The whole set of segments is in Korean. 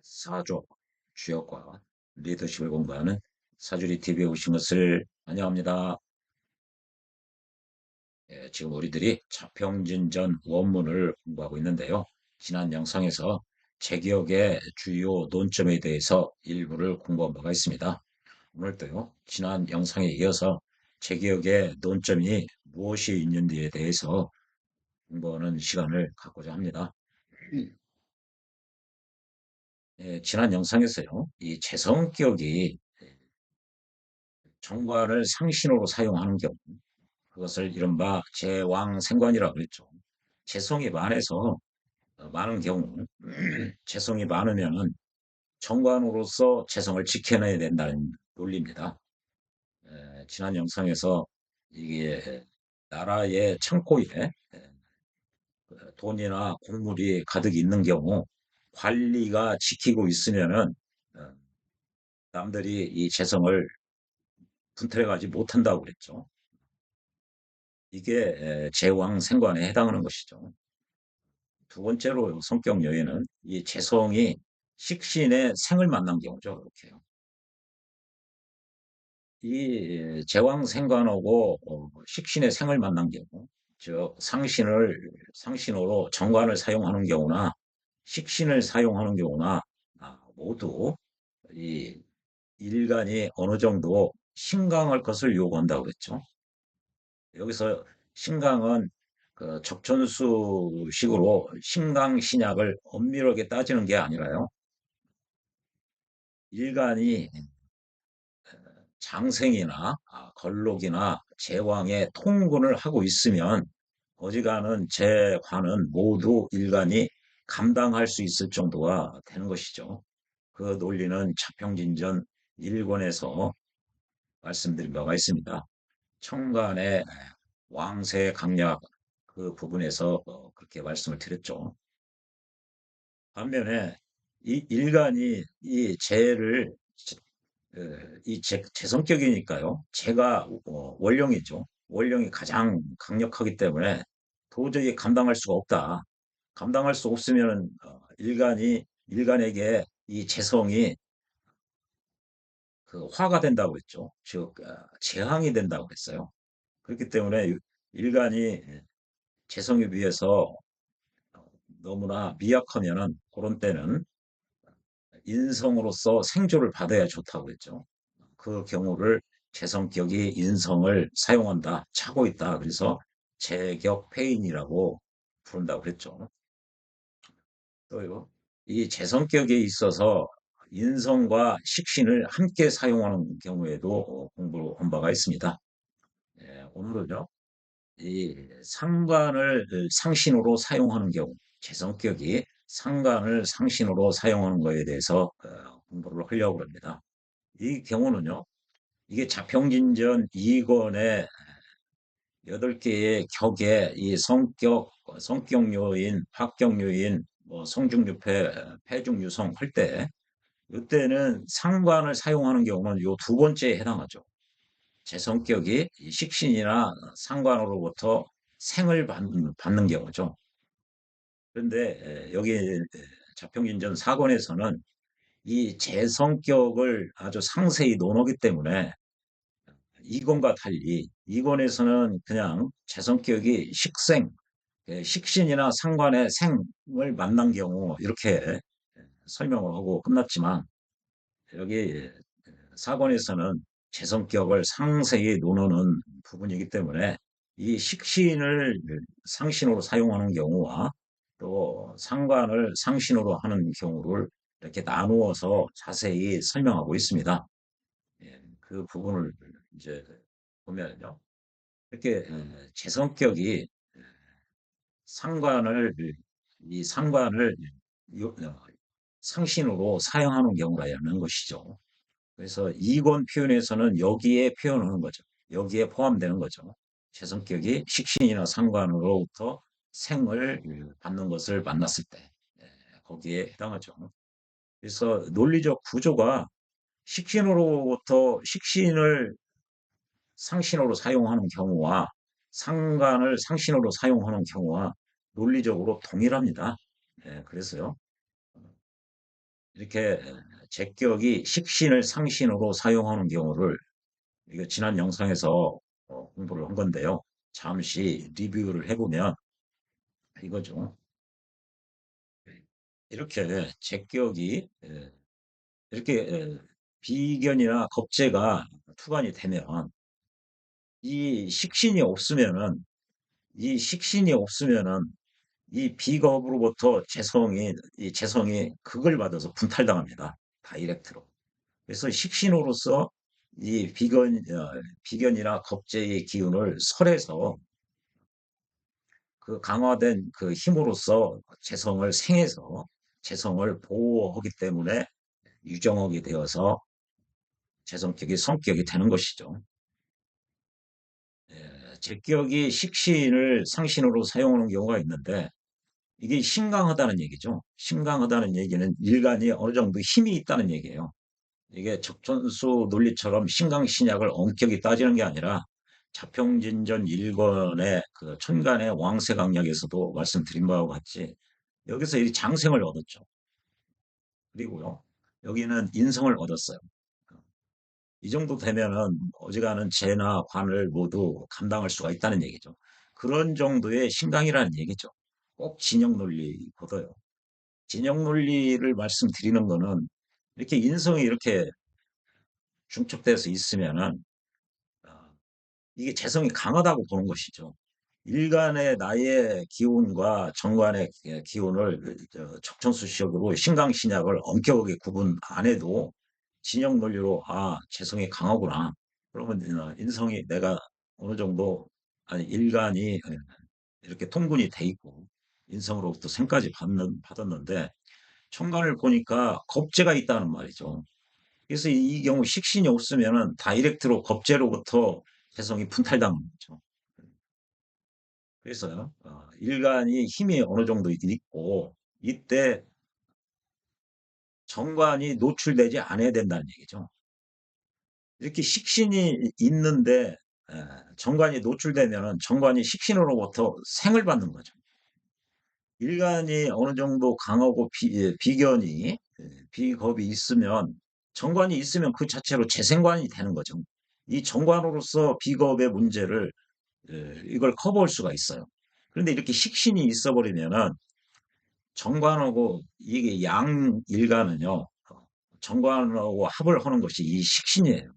사조, 주역과 리더십을 공부하는 사주리 TV에 오신 것을 환영합니다. 지금 우리들이 자평진전 원문을 공부하고 있는데요. 지난 영상에서 제기억의 주요 논점에 대해서 일부를 공부한 바가 있습니다. 오늘도요, 지난 영상에 이어서 제기억의 논점이 무엇이 있는지에 대해서 공부하는 시간을 갖고자 합니다. 지난 영상에서요, 이 재성격이 정관을 상신호로 사용하는 경우, 그것을 이른바 제왕생관이라고 했죠. 재성이 많은 경우, 재성이 많으면은 정관으로서 재성을 지켜내야 된다는 논리입니다. 지난 영상에서 이게 나라의 창고에 돈이나 곡물이 가득 있는 경우 관리가 지키고 있으면은 어, 남들이 이 재성을 분탈해가지 못한다고 그랬죠. 이게 제왕생관에 해당하는 것이죠. 두 번째로 성격 여인은 이 재성이 식신의 생을 만난 경우죠. 그렇게요. 이 제왕생관하고 식신의 생을 만난 경우, 즉 상신으로 정관을 사용하는 경우나 식신을 사용하는 경우나 모두 이 일간이 어느 정도 신강할 것을 요구한다고 그랬죠. 여기서 신강은 그 적천수식으로 신강 신약을 엄밀하게 따지는 게 아니라요. 일간이 장생이나 걸록이나 제왕의 통군을 하고 있으면 어지간한 제관은 모두 일간이 감당할 수 있을 정도가 되는 것이죠. 그 논리는 자평진전 1권에서 말씀드린 바가 있습니다. 청간의 왕세 강약 그 부분에서 그렇게 말씀을 드렸죠. 반면에 이 일간이 이 재를 제 성격이니까요. 제가 원령이죠. 원령이 가장 강력하기 때문에 도저히 감당할 수가 없다. 감당할 수 없으면 일간에게 이 재성이 그 화가 된다고 했죠. 즉 재앙이 된다고 했어요. 그렇기 때문에 일간이 재성에 비해서 너무나 미약하면은 그런 때는 인성으로서 생조를 받아야 좋다고 했죠. 그 경우를 재성격이 인성을 사용한다, 차고 있다. 그래서 재격폐인이라고 부른다고 그랬죠. 또요, 이 재성격에 있어서 인성과 식신을 함께 사용하는 경우에도 공부한 바가 있습니다. 오늘은요, 이 상관을 상신으로 사용하는 경우, 재성격이 상관을 상신으로 사용하는 것에 대해서 공부를 하려고 합니다. 이 경우는요, 이게 자평진전 2권의 8개의 격의 이 성격 요인, 합격 요인, 뭐 성중유패, 패중유성 할 때, 이때는 상관을 사용하는 경우는 요 두 번째에 해당하죠. 제 성격이 식신이나 상관으로부터 생을 받는 경우죠. 그런데 여기 자평진전 4권에서는 이 제 성격을 아주 상세히 논하기 때문에 이권과 달리 이권에서는 그냥 제 성격이 식신이나 상관의 생을 만난 경우 이렇게 설명을 하고 끝났지만 여기 사권에서는 제 성격을 상세히 논하는 부분이기 때문에 이 식신을 상신으로 사용하는 경우와 또 상관을 상신으로 하는 경우를 이렇게 나누어서 자세히 설명하고 있습니다. 그 부분을 이제 보면요. 이렇게 제 성격이 상관을 이 상관을 상신으로 사용하는 경우가 있는 것이죠. 그래서 이권 표현에서는 여기에 표현하는 거죠. 여기에 포함되는 거죠. 제 성격이 식신이나 상관으로부터 생을 받는 것을 만났을 때 거기에 해당하죠. 그래서 논리적 구조가 식신으로부터 식신을 상신호로 사용하는 경우와 상관을 상신호로 사용하는 경우와 논리적으로 동일합니다. 그래서요. 이렇게 제격이 식신을 상신으로 사용하는 경우를 이거 지난 영상에서 공부를 한 건데요. 잠시 리뷰를 해보면 이거죠. 이렇게 제격이 이렇게 비견이나 겁재가 투관이 되면 이 식신이 없으면은 이 식신이 없으면은 이 비겁으로부터 이 재성이 극을 받아서 분탈당합니다. 다이렉트로. 그래서 식신으로서 이 비견이나 겁재의 기운을 설해서 그 강화된 그 힘으로써 재성을 생해서 재성을 보호하기 때문에 유정하게 되어서 재성격이 성격이 되는 것이죠. 제격이 식신을 상신으로 사용하는 경우가 있는데 이게 신강하다는 얘기죠. 신강하다는 얘기는 일간이 어느 정도 힘이 있다는 얘기예요. 이게 적천수 논리처럼 신강신약을 엄격히 따지는 게 아니라 자평진전 1권의 그 천간의 왕세강약에서도 말씀드린 바와 같이 여기서 이 장생을 얻었죠. 그리고요, 여기는 인성을 얻었어요. 이 정도 되면은 어지간한 재나 관을 모두 감당할 수가 있다는 얘기죠. 그런 정도의 신강이라는 얘기죠. 꼭 진영 논리보다요. 진영 논리를 말씀드리는 거는 이렇게 인성이 이렇게 중첩돼서 있으면은 어, 이게 재성이 강하다고 보는 것이죠. 일간의 나의 기운과 정관의 기운을 척천수식으로 신강신약을 엄격하게 구분 안 해도 진영 논리로 재성이 강하구나. 그러면 인성이 내가 어느 정도 아니 일간이 이렇게 통분이 돼 있고 인성으로부터 생까지 받았는데 천간을 보니까 겁재가 있다는 말이죠. 그래서 이 경우 식신이 없으면은 다이렉트로 겁재로부터 재성이 분탈당하는 거죠. 그래서 일간이 힘이 어느 정도 있고 이때 정관이 노출되지 않아야 된다는 얘기죠. 이렇게 식신이 있는데 정관이 노출되면은 정관이 식신으로부터 생을 받는 거죠. 일간이 어느 정도 강하고 비견이 비겁이 있으면 정관이 있으면 그 자체로 재생관이 되는 거죠. 이 정관으로서 비겁의 문제를 이걸 커버할 수가 있어요. 그런데 이렇게 식신이 있어버리면은 정관하고 이게 양일간은요, 정관하고 합을 하는 것이 이 식신이에요.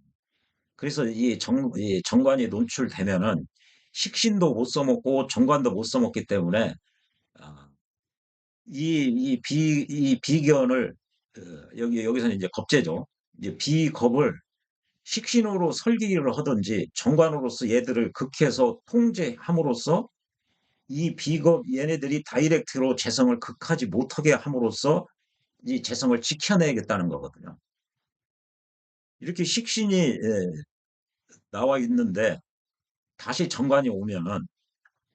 그래서 이 정관이 논출되면은 식신도 못 써먹고 정관도 못 써먹기 때문에 아, 이 비견을 여기서는 이제 겁재죠. 이제 비겁을 식신으로 설계를 하든지 정관으로서 얘들을 극해서 통제함으로써 이 비겁 얘네들이 다이렉트로 재성을 극하지 못하게 함으로써 이 재성을 지켜내겠다는 거거든요. 이렇게 식신이 나와 있는데 다시 정관이 오면은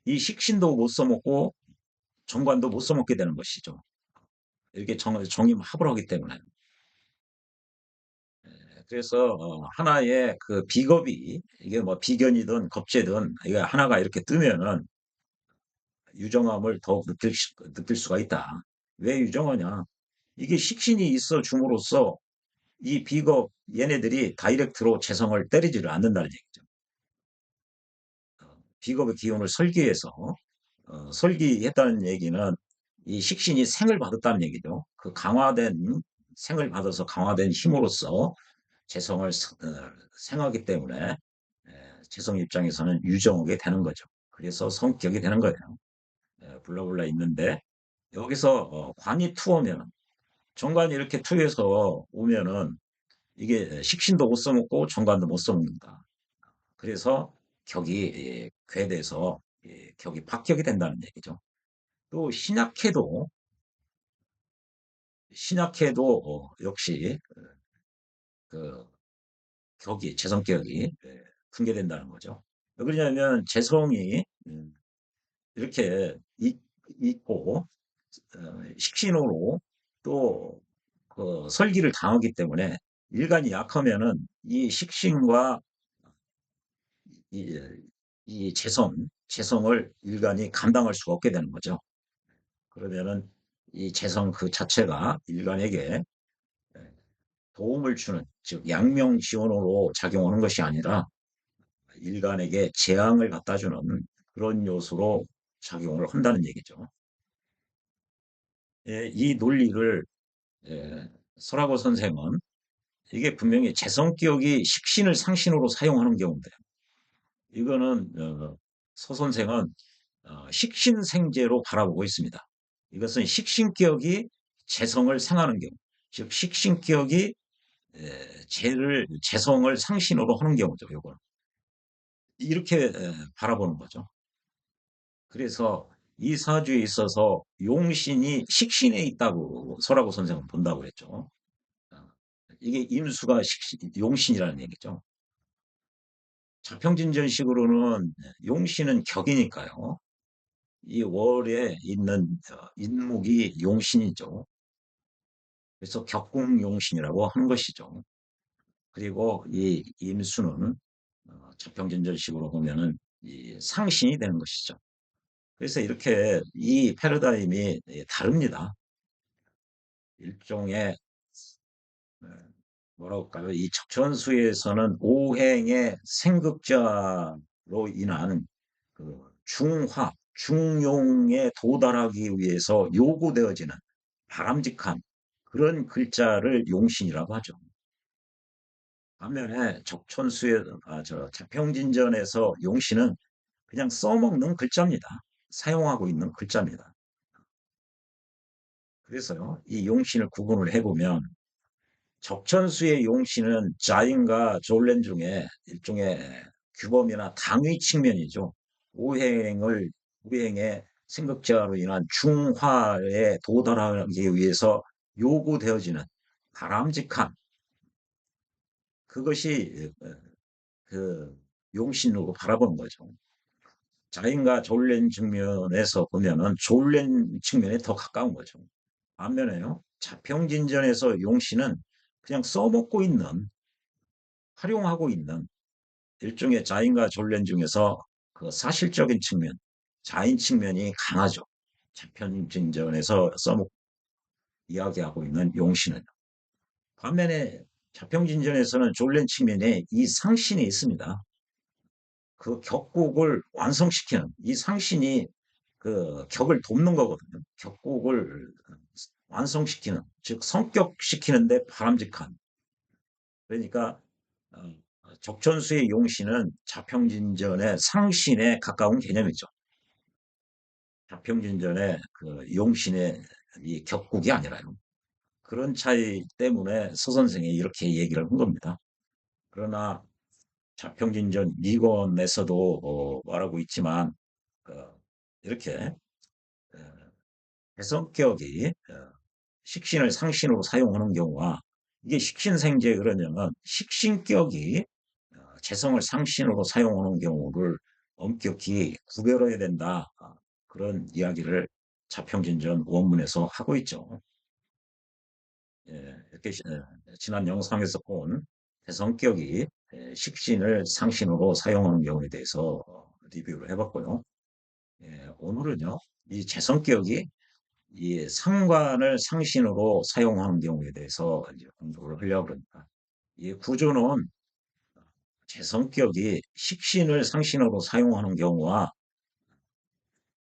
이 식신도 못 써먹고 정관도 못 써먹게 되는 것이죠. 이렇게 정임합을 하기 때문에. 그래서 하나의 그 비겁이 이게 뭐 비견이든 겁재든 이게 하나가 이렇게 뜨면은 유정함을 더욱 느낄 수가 있다. 왜 유정하냐? 이게 식신이 있어 줌으로써 이 비겁 얘네들이 다이렉트로 재성을 때리지를 않는다는 얘기죠. 비겁의 기운을 설기해서 설기했다는 얘기는 이 식신이 생을 받았다는 얘기죠. 그 강화된 생을 받아서 강화된 힘으로써 재성을 생하기 때문에 재성 입장에서는 유정하게 되는 거죠. 그래서 성격이 되는 거예요. 블라블라 있는데 여기서 관이 투어면 정관이 이렇게 투여해서 오면은 이게 식신도 못 써먹고 정관도 못 써먹는다. 그래서 격이 괴돼서 격이 박격이 된다는 얘기죠. 또 신약해도 역시 그 격이 재성격이 fun계된다는 거죠. 왜 그러냐면 재성이 이렇게 있고 식신호로 또 그 설기를 당하기 때문에 일간이 약하면은 이 식신과 이, 이 재성을 일간이 감당할 수가 없게 되는 거죠. 그러면은 이 재성 그 자체가 일간에게 도움을 주는, 즉 양명 지원으로 작용하는 것이 아니라 일간에게 재앙을 갖다 주는 그런 요소로 작용을 한다는 얘기죠. 예, 이 논리를 설하고 선생은 이게 분명히 재성격이 식신을 상신으로 사용하는 경우인데 이거는 서 선생은 식신생재로 바라보고 있습니다. 이것은 식신격이 재성을 상하는 경우, 즉 식신격이 재성을 상신으로 하는 경우죠. 요거는 이렇게 바라보는 거죠. 그래서 이 사주에 있어서 용신이 식신에 있다고 설하고 선생은 본다고 했죠. 어, 이게 임수가 용신이라는 얘기죠. 자평진전식으로는 용신은 격이니까요. 이 월에 있는 인목이 용신이죠. 그래서 격궁용신이라고 하는 것이죠. 그리고 이 임수는 자평진전식으로 보면은 이 상신이 되는 것이죠. 그래서 이렇게 이 패러다임이 다릅니다. 일종의 어, 뭐라고 할까요? 이 적천수에서는 오행의 생극자로 인한 그 중화, 중용에 도달하기 위해서 요구되어지는 바람직한 그런 글자를 용신이라고 하죠. 반면에 자평진전에서 용신은 그냥 써먹는 글자입니다. 사용하고 있는 글자입니다. 그래서요, 이 용신을 구분을 해보면 적천수의 용신은 자인과 졸렌 중에 일종의 규범이나 당위 측면이죠. 오행을 오행의 생각자로 인한 중화에 도달하기 위해서 요구되어지는 바람직한 그것이 그 용신으로 바라보는 거죠. 자인과 졸렌 측면에서 보면은 졸렌 측면에 더 가까운 거죠. 반면에요, 자평진전에서 용신은 그냥 써먹고 있는, 활용하고 있는 일종의 자인과 졸렌 중에서 그 사실적인 측면, 자인 측면이 강하죠. 자평진전에서 써먹 이야기하고 있는 용신은. 반면에 자평진전에서는 졸렌 측면에 이 상신이 있습니다. 그 격곡을 완성시키는 이 상신이 그 격을 돕는 거거든요. 격곡을 완성시키는, 즉 성격시키는데 바람직한. 그러니까 어, 적천수의 용신은 자평진전의 상신에 가까운 개념이죠. 자평진전의 그 용신의 이 격국이 아니라요. 그런 차이 때문에 서 선생이 이렇게 얘기를 한 겁니다. 그러나 자평진전 미권에서도 말하고 있지만 어, 이렇게 어, 해성격이 식신을 상신으로 사용하는 경우와 이게 식신생제 그러냐면 식신격이 재성을 상신으로 사용하는 경우를 엄격히 구별해야 된다. 그런 이야기를 자평진전 원문에서 하고 있죠. 예, 이렇게 지난 영상에서 본 대성격이 식신을 상신으로 사용하는 경우에 대해서 리뷰를 해봤고요. 예, 오늘은요, 이 재성격이 이 상관을 상신으로 사용하는 경우에 대해서 이제 공부를 하려고 합니다. 이 구조는 재성격이 식신을 상신으로 사용하는 경우와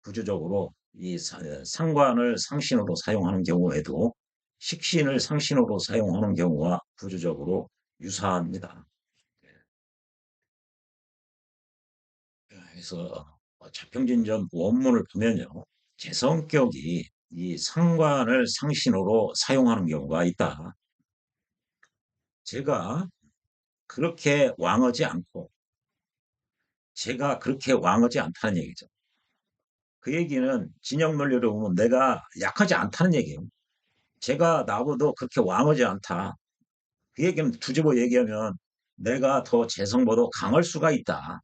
구조적으로 이 상관을 상신으로 사용하는 경우에도 식신을 상신으로 사용하는 경우와 구조적으로 유사합니다. 그래서 자평진전 원문을 보면요. 재성격이 이 상관을 상신으로 사용하는 경우가 있다. 제가 그렇게 왕하지 않고 제가 그렇게 왕하지 않다는 얘기죠. 그 얘기는 진영 논리로 보면 내가 약하지 않다는 얘기예요. 제가 나보다 그렇게 왕하지 않다. 그 얘기는 뒤집어 얘기하면 내가 더 재성보다 강할 수가 있다.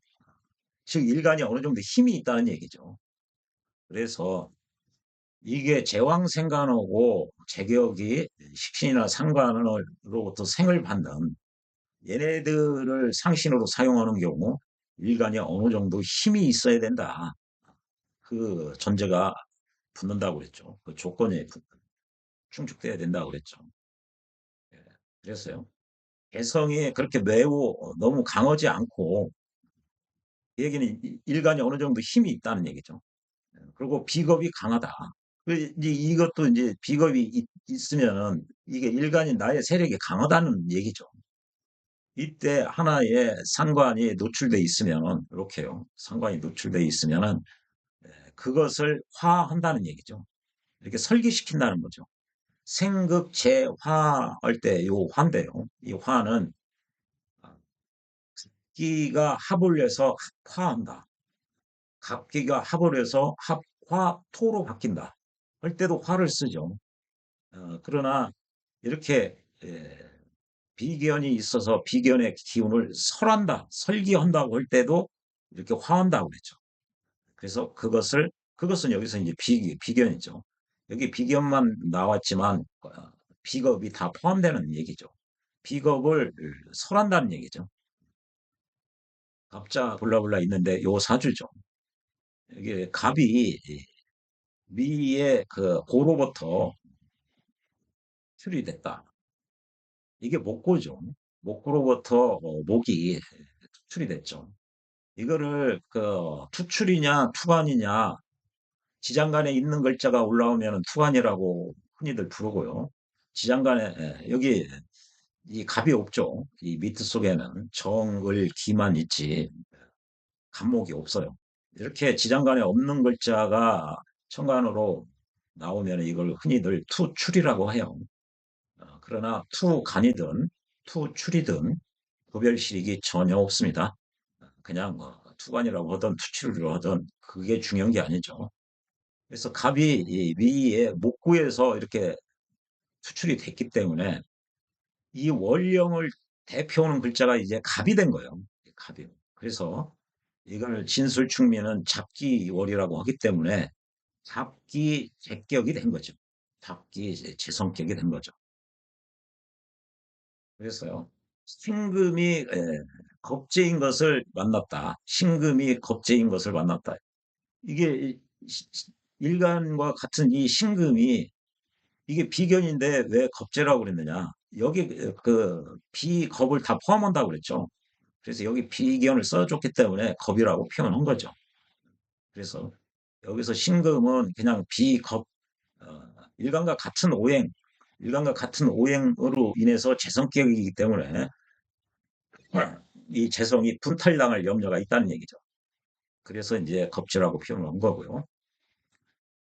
즉 일간이 어느 정도 힘이 있다는 얘기죠. 그래서 이게 제왕생관하고 제격이 식신이나 상관으로부터 생을 받는 얘네들을 상신으로 사용하는 경우 일간이 어느 정도 힘이 있어야 된다. 그 전제가 붙는다고 그랬죠. 그 조건이 충족돼야 된다고 그랬죠. 예. 그랬어요. 개성이 그렇게 매우 너무 강하지 않고, 그 얘기는 일간이 어느 정도 힘이 있다는 얘기죠. 그리고 비겁이 강하다. 이제 이것도 이제 비겁이 있으면은 이게 일간이 나의 세력이 강하다는 얘기죠. 이때 하나의 상관이 노출돼 있으면은, 이렇게요. 상관이 노출돼 있으면은 그것을 화한다는 얘기죠. 이렇게 설기시킨다는 거죠. 생극제화 할 때 요 화인데요. 이 화는 기가 합을 해서 합화한다. 갑기가 합을 해서 합화토로 바뀐다. 할 때도 화를 쓰죠. 그러나 이렇게 비견이 있어서 비견의 기운을 설한다, 설기한다고 할 때도 이렇게 화한다고 그랬죠. 그래서 그것은 여기서 이제 비견이죠. 여기 비견만 나왔지만 비겁이 다 포함되는 얘기죠. 비겁을 설한다는 얘기죠. 갑자 블라블라 있는데 요 사주죠. 이게 갑이 미의 그 고로부터 출이됐다. 이게 목고죠. 목고로부터 목이 투출이 됐죠. 이거를 그 투출이냐 투관이냐 지장간에 있는 글자가 올라오면 투관이라고 흔히들 부르고요. 지장간에 여기 이 갑이 없죠. 이 미트 속에는 정을 기만 있지 간목이 없어요. 이렇게 지장간에 없는 글자가 천간으로 나오면 이걸 흔히들 투출이라고 해요. 그러나 투간이든 투출이든 구별실익이 전혀 없습니다. 그냥 뭐 투관이라고 하든 투출이라고 하든 그게 중요한 게 아니죠. 그래서 갑이 이 위에 목구에서 이렇게 투출이 됐기 때문에 이 원령을 대표하는 글자가 이제 갑이 된 거예요. 갑이. 그래서 이걸 진술충미는 잡기월이라고 하기 때문에 잡기 제격이 된 거죠. 잡기 제성격이 된 거죠. 그래서요. 신금이 겁재인 것을 만났다. 신금이 겁재인 것을 만났다. 이게 일간과 같은 이 신금이 이게 비견인데 왜 겁재라고 그랬느냐? 여기 그 비겁을 다 포함한다고 그랬죠. 그래서 여기 비견을 써줬기 때문에 겁이라고 표현한 거죠. 그래서 여기서 신금은 그냥 비겁, 일간과 같은 오행, 일간과 같은 오행으로 인해서 재성격이기 때문에 이 재성이 분탈당할 염려가 있다는 얘기죠. 그래서 이제 겁재라고 표현을 한 거고요.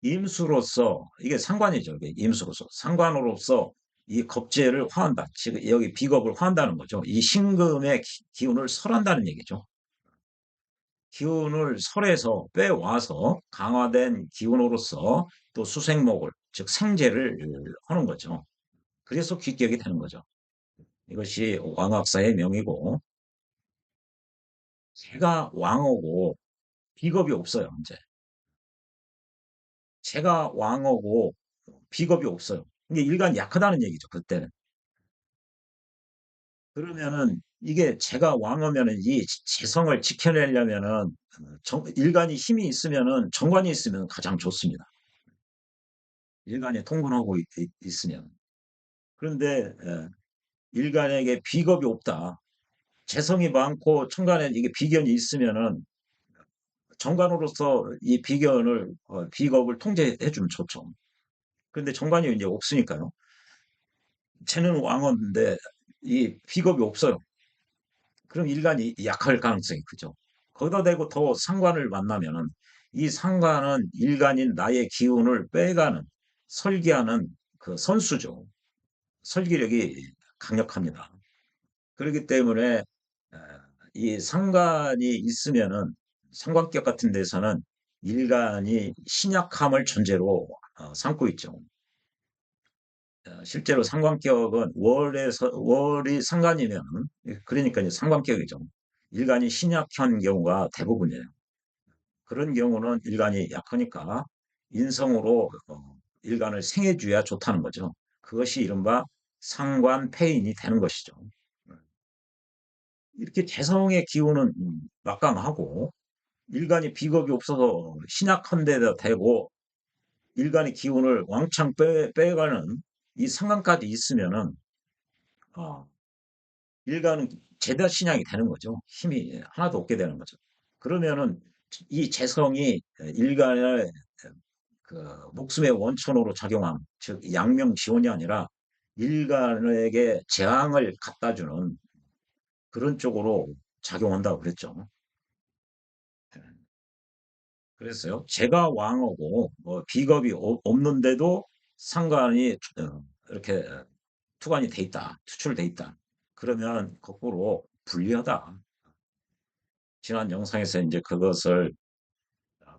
임수로서 이게 상관이죠. 이게 임수로서 상관으로서 이 겁재를 화한다. 지금 여기 비겁을 화한다는 거죠. 이 신금의 기운을 설한다는 얘기죠. 기운을 설해서 빼와서 강화된 기운으로서 또 수생목을 즉 생재를 하는 거죠. 그래서 귀격이 되는 거죠. 이것이 왕학사의 명이고 제가 왕하고 비겁이 없어요. 이제 제가 왕하고 비겁이 없어요. 이게 일간이 약하다는 얘기죠. 그때는. 그러면은 이게 제가 왕하면은 이 재성을 지켜내려면은 일간이 힘이 있으면은 정관이 있으면 가장 좋습니다. 일간이 통근하고 있으면. 그런데 일간에게 비겁이 없다. 재성이 많고 천간에 이게 비견이 있으면은 정관으로서 이 비견을 비겁을 통제해 주면 좋죠. 그런데 정관이 이제 없으니까요. 쟤는 왕인데 이 비겁이 없어요. 그럼 일간이 약할 가능성이 크죠. 거기다 대고 더 상관을 만나면은 이 상관은 일간인 나의 기운을 빼가는 설계하는 그 선수죠. 설계력이 강력합니다. 그렇기 때문에 이 상관이 있으면은 상관격 같은 데서는 일간이 신약함을 전제로 삼고 있죠. 실제로 상관격은 월이 상관이면 그러니까 이제 상관격이죠. 일간이 신약한 경우가 대부분이에요. 그런 경우는 일간이 약하니까 인성으로 일간을 생해줘야 좋다는 거죠. 그것이 이른바 상관폐인이 되는 것이죠. 이렇게 재성의 기운은 막강하고 일간이 비겁이 없어서 신약한 데다 대고 일간의 기운을 왕창 빼가는 이 상관까지 있으면은 어, 일간은 제다 신양이 되는 거죠. 힘이 하나도 없게 되는 거죠. 그러면은 이 재성이 일간의 그 목숨의 원천으로 작용함, 즉 양명지원이 아니라 일간에게 재앙을 갖다 주는 그런 쪽으로 작용한다고 그랬죠. 그랬어요. 제가 왕하고 뭐 비겁이 없는데도 상관이 이렇게 투관이 돼 있다, 투출돼 있다. 그러면 거꾸로 불리하다. 지난 영상에서 이제 그것을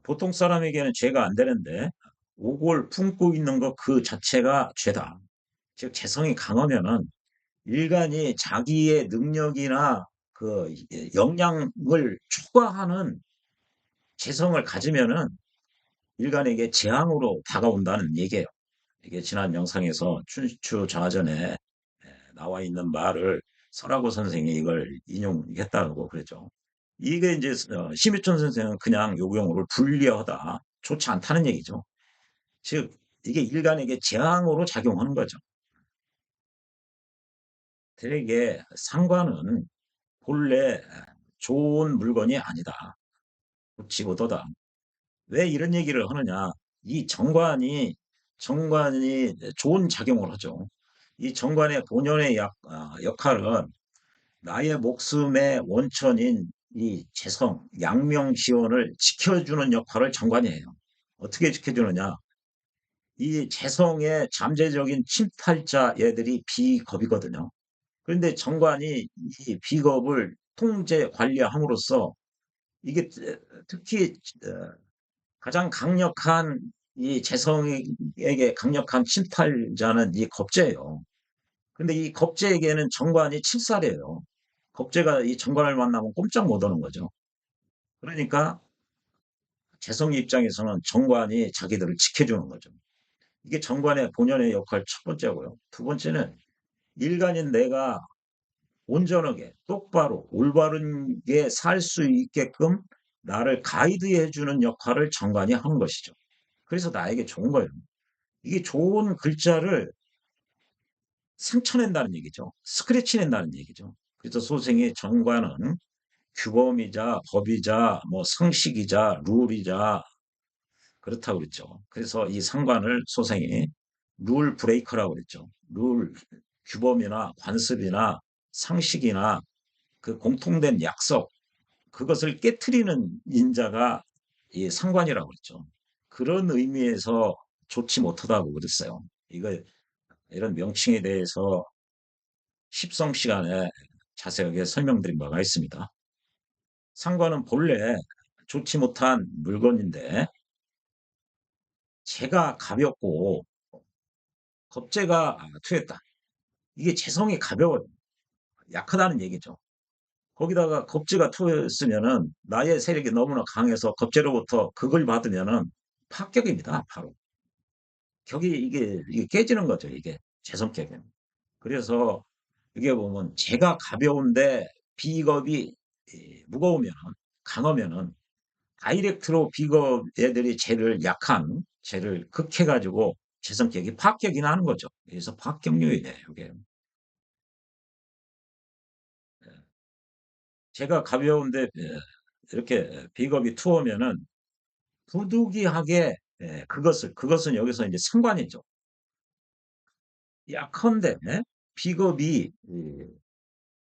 보통 사람에게는 죄가 안 되는데 오골 품고 있는 것 그 자체가 죄다. 즉 재성이 강하면은 일간이 자기의 능력이나 그 역량을 초과하는 재성을 가지면은 일간에게 재앙으로 다가온다는 얘기예요. 이게 지난 영상에서 춘추좌전에 나와 있는 말을 설하고 선생이 이걸 인용했다고 그랬죠. 이게 이제 심유천 선생은 그냥 요구용어를 불리하다, 좋지 않다는 얘기죠. 즉 이게 일간에게 재앙으로 작용하는 거죠. 되게 상관은 본래 좋은 물건이 아니다. 좋지 못하다. 왜 이런 얘기를 하느냐? 이 정관이 좋은 작용을 하죠. 이 정관의 본연의 역할은 나의 목숨의 원천인 이 재성, 양명지원을 지켜주는 역할을 정관이 해요. 어떻게 지켜주느냐? 이 재성의 잠재적인 침탈자 얘들이 비겁이거든요. 그런데 정관이 이 비겁을 통제 관리함으로써 이게 특히 가장 강력한 이 재성에게 강력한 침탈자는 이 겁재예요. 근데 이 겁재에게는 정관이 칠살이에요. 겁재가 이 정관을 만나면 꼼짝 못 하는 거죠. 그러니까 재성 입장에서는 정관이 자기들을 지켜주는 거죠. 이게 정관의 본연의 역할 첫 번째고요. 두 번째는 일간인 내가 온전하게 똑바로 올바른 게 살 수 있게끔 나를 가이드해 주는 역할을 정관이 하는 것이죠. 그래서 나에게 좋은 거예요. 이게 좋은 글자를 상처낸다는 얘기죠. 스크래치 낸다는 얘기죠. 그래서 소생의 정관은 규범이자 법이자 뭐 상식이자 룰이자 그렇다고 그랬죠. 그래서 이 상관을 소생이 룰 브레이커라고 그랬죠. 룰, 규범이나 관습이나 상식이나 그 공통된 약속, 그것을 깨트리는 인자가 이 상관이라고 그랬죠. 그런 의미에서 좋지 못하다고 그랬어요. 이런 명칭에 대해서 십성 시간에 자세하게 설명드린 바가 있습니다. 상관은 본래 좋지 못한 물건인데 재가 가볍고 겁재가 투했다. 이게 재성이 가벼워요. 약하다는 얘기죠. 거기다가 겁재가 투였으면은 나의 세력이 너무나 강해서 겁재로부터 극을 받으면은 파격입니다. 바로. 격이 이게 깨지는 거죠. 이게 재성격이. 그래서 이게 보면 재가 가벼운데 비겁이 무거우면 강하면은 다이렉트로 비겁 애들이 재를 약한 재를 극해가지고 재성격이 파격이 나는 거죠. 그래서 파격류예요. 이게 재가 가벼운데 이렇게 비겁이 투어면은 부득이하게 그것은 여기서 이제 상관이죠. 약한데 비겁이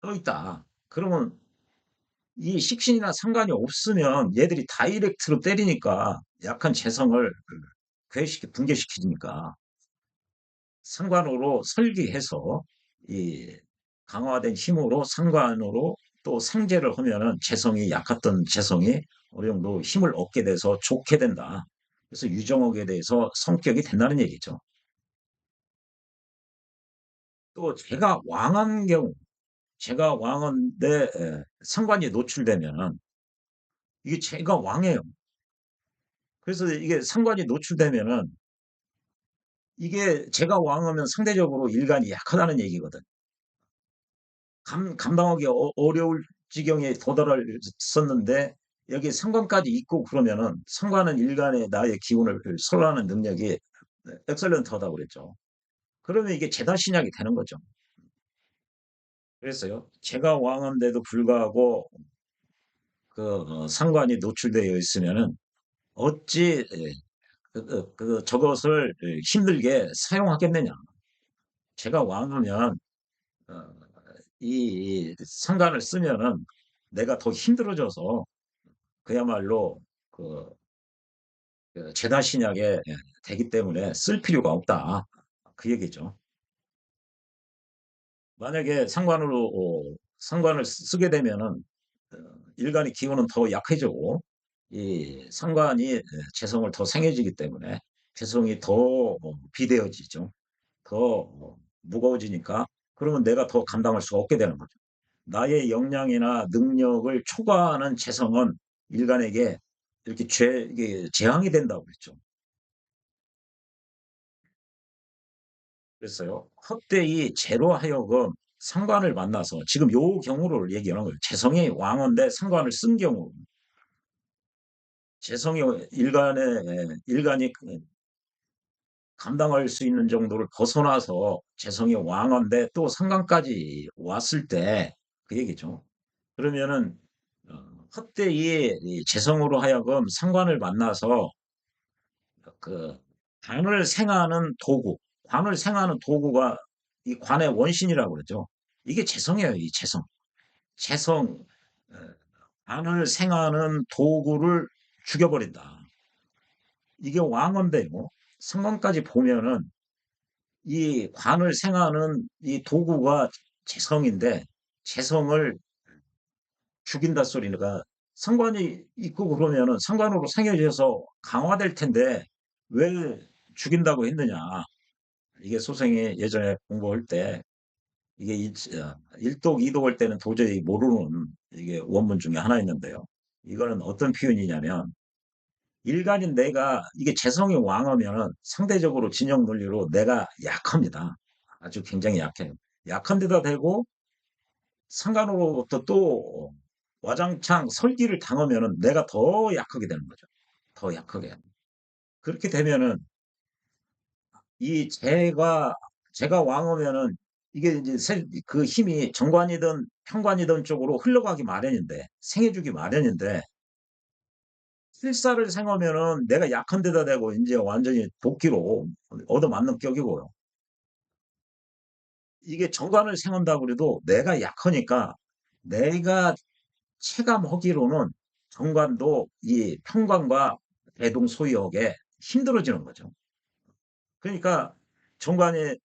떠 있다. 그러면 이 식신이나 상관이 없으면 얘들이 다이렉트로 때리니까 약한 재성을 붕괴시키니까 상관으로 설계해서 이 강화된 힘으로 상관으로 또 상제를 하면은 재성이 약했던 재성이 어느 정도 힘을 얻게 돼서 좋게 된다. 그래서 유정옥에 대해서 성격이 된다는 얘기죠. 또 제가 왕한데 상관이 노출되면은 이게 제가 왕이에요. 그래서 이게 상관이 노출되면은 이게 제가 왕하면 상대적으로 일간이 약하다는 얘기거든. 감당하기 어려울 지경에 도달했었는데 여기 상관까지 있고 그러면은 상관은 일간의 나의 기운을 설하는 능력이 엑설런트하다고 그랬죠. 그러면 이게 제다신약이 되는 거죠. 그랬어요. 제가 왕인데도 불구하고 상관이 노출되어 있으면은 어찌 저것을 힘들게 사용하겠느냐. 제가 왕하면 어, 이 상관을 쓰면은 내가 더 힘들어져서 그야말로 그, 죄다 신약에 되기 때문에 쓸 필요가 없다. 그 얘기죠. 만약에 상관을 쓰게 되면은 일간의 기운은 더 약해지고 이 상관이 재성을 더 상해지기 때문에 재성이 더 비대어지죠. 더 무거워지니까 그러면 내가 더 감당할 수가 없게 되는 거죠. 나의 역량이나 능력을 초과하는 재성은 일간에게 이렇게 이게 재앙이 된다고 그랬죠. 그랬어요. 헛되이 재로 하여금 상관을 만나서 지금 요 경우를 얘기하는 거예요. 재성이 왕인데 상관을 쓴 경우, 재성이 일간이 감당할 수 있는 정도를 벗어나서 재성이 왕인데 또 상관까지 왔을 때 그 얘기죠. 그러면은 어, 헛되이 이 재성으로 하여금 상관을 만나서 그 관을 생하는 도구, 관을 생하는 도구가 이 관의 원신이라고 그러죠. 이게 재성이에요, 이 재성. 재성, 어, 관을 생하는 도구를 죽여버린다. 이게 왕인데요. 성관까지 보면은 이 관을 생하는 이 도구가 재성인데 재성을 죽인다 소리가 상관이 있고 그러면은 상관으로 상해져서 강화될 텐데 왜 죽인다고 했느냐. 이게 소생이 예전에 공부할 때 이게 일독, 이독 할 때는 도저히 모르는 이게 원문 중에 하나 있는데요. 이거는 어떤 표현이냐면 일간인 내가 이게 재성이 왕하면은 상대적으로 진영 논리로 내가 약합니다. 아주 굉장히 약해요. 약한 데다 대고 상관으로부터 또 와장창 설기를 당하면은 내가 더 약하게 되는 거죠. 더 약하게. 그렇게 되면은 이 제가 왕하면은 이게 이제 그 힘이 정관이든 편관이든 쪽으로 흘러가기 마련인데 생해주기 마련인데 필사를 생하면은 내가 약한 데다 대고 이제 완전히 도끼로 얻어맞는 격이고요. 이게 정관을 생한다고 그래도 내가 약하니까 내가 체감하기로는 정관도 이 편관과 대동소이하게 힘들어지는 거죠. 그러니까 정관의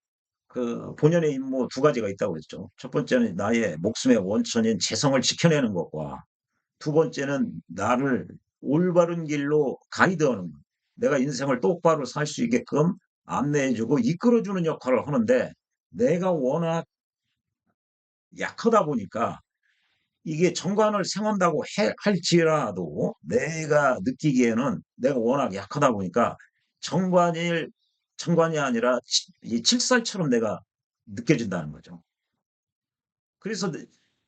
그 본연의 임무 두 가지가 있다고 했죠. 첫 번째는 나의 목숨의 원천인 재성을 지켜내는 것과 두 번째는 나를 올바른 길로 가이드하는 것. 내가 인생을 똑바로 살 수 있게끔 안내해주고 이끌어주는 역할을 하는데 내가 워낙 약하다 보니까 이게 정관을 생한다고 할지라도 내가 느끼기에는 내가 워낙 약하다 보니까 정관일 정관이 아니라 이 칠살처럼 내가 느껴진다는 거죠. 그래서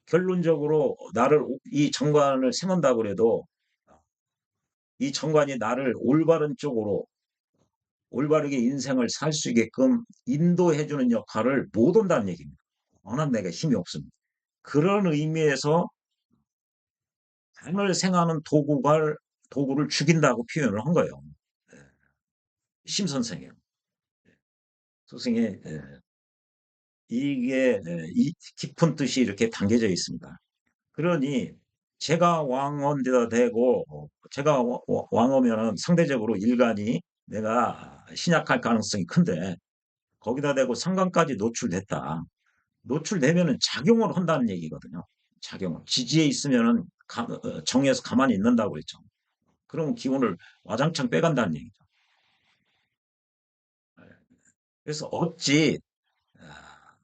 결론적으로 나를 이 정관을 생한다고 그래도 이 정관이 나를 올바른 쪽으로 올바르게 인생을 살 수 있게끔 인도해주는 역할을 못 한다는 얘기입니다. 워낙 내가 힘이 없습니다. 그런 의미에서 단을 생하는 도구를 죽인다고 표현을 한 거예요. 예, 심 선생이요. 선생이 이게 이 깊은 뜻이 이렇게 담겨져 있습니다. 그러니 제가 왕언데다 대고 제가 왕하면은 상대적으로 일간이 내가 신약할 가능성이 큰데 거기다 대고 상관까지 노출됐다. 노출되면은 작용을 한다는 얘기거든요. 작용을. 지지에 있으면은 정에서 가만히 있는다고 그랬죠. 그럼 기운을 와장창 빼간다는 얘기죠. 예. 그래서 어찌 아,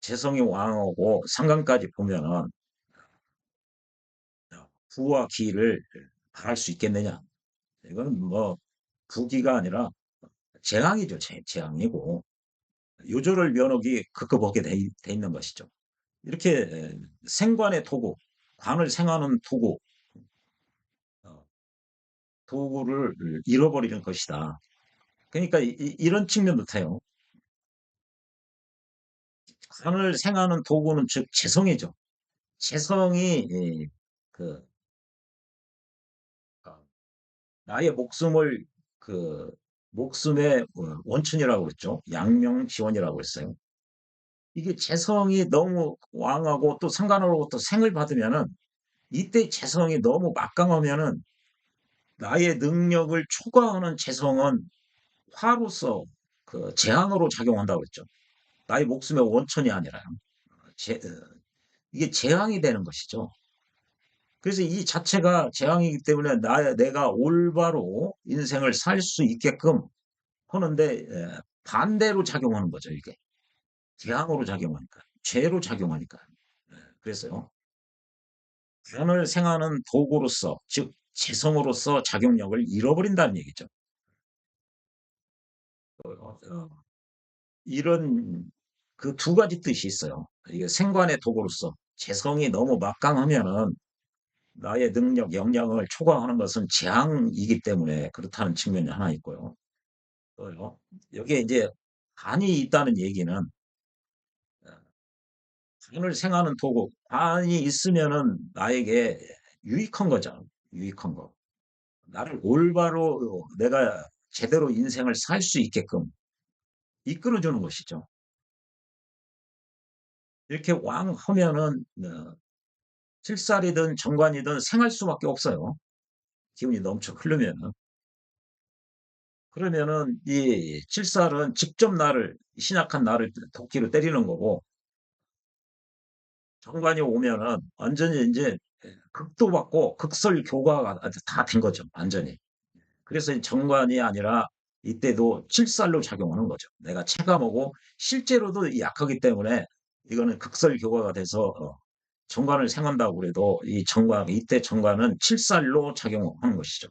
재성이 왕하고 상관까지 보면은 부와 기를 바랄 수 있겠느냐? 이거는 뭐 부기가 아니라 재앙이죠. 재앙이고 요절을 면역이 급급하게 돼 있는 것이죠. 이렇게 생관의 도구, 관을 생하는 어, 도구를 잃어버리는 것이다. 그러니까 런 측면도 돼요. 관을 생하는 도구는 즉 재성이죠. 재성이 그 어 나의 목숨을 그 목숨의 원천이라고 그랬죠. 양명지원이라고 했어요. 이게 재성이 너무 왕하고 또 상관으로부터 생을 받으면은 이때 재성이 너무 막강하면은 나의 능력을 초과하는 재성은 화로서 재앙으로 작용한다고 그랬죠. 나의 목숨의 원천이 아니라요. 이게 재앙이 되는 것이죠. 그래서 이 자체가 재앙이기 때문에 내가 올바로 인생을 살 수 있게끔 하는데 반대로 작용하는 거죠, 이게. 재앙으로 작용하니까. 죄로 작용하니까. 그래서요. 관을 생하는 도구로서, 즉, 재성으로서 작용력을 잃어버린다는 얘기죠. 어, 이런 그 두 가지 뜻이 있어요. 이게 생관의 도구로서 재성이 너무 막강하면은 나의 능력, 역량을 초과하는 것은 재앙이기 때문에 그렇다는 측면이 하나 있고요. 또요. 여기에 이제 관이 있다는 얘기는 관을 생하는 도구, 관이 있으면은 나에게 유익한 거죠. 유익한 거. 나를 올바로 내가 제대로 인생을 살 수 있게끔 이끌어주는 것이죠. 이렇게 왕 하면은 칠살이든 정관이든 생할 수밖에 없어요. 기운이 넘쳐 흐르면은. 그러면은 이 칠살은 직접 나를 신약한 나를 도끼로 때리는 거고 정관이 오면은 완전히 이제 극도 받고 극설교화가 다 된 거죠. 완전히. 그래서 이 정관이 아니라 이때도 칠살로 작용하는 거죠. 내가 체감하고 실제로도 약하기 때문에 이거는 극설교화가 돼서 정관을 생한다고 그래도 이 정관 이때 정관은 칠살로 작용하는 것이죠.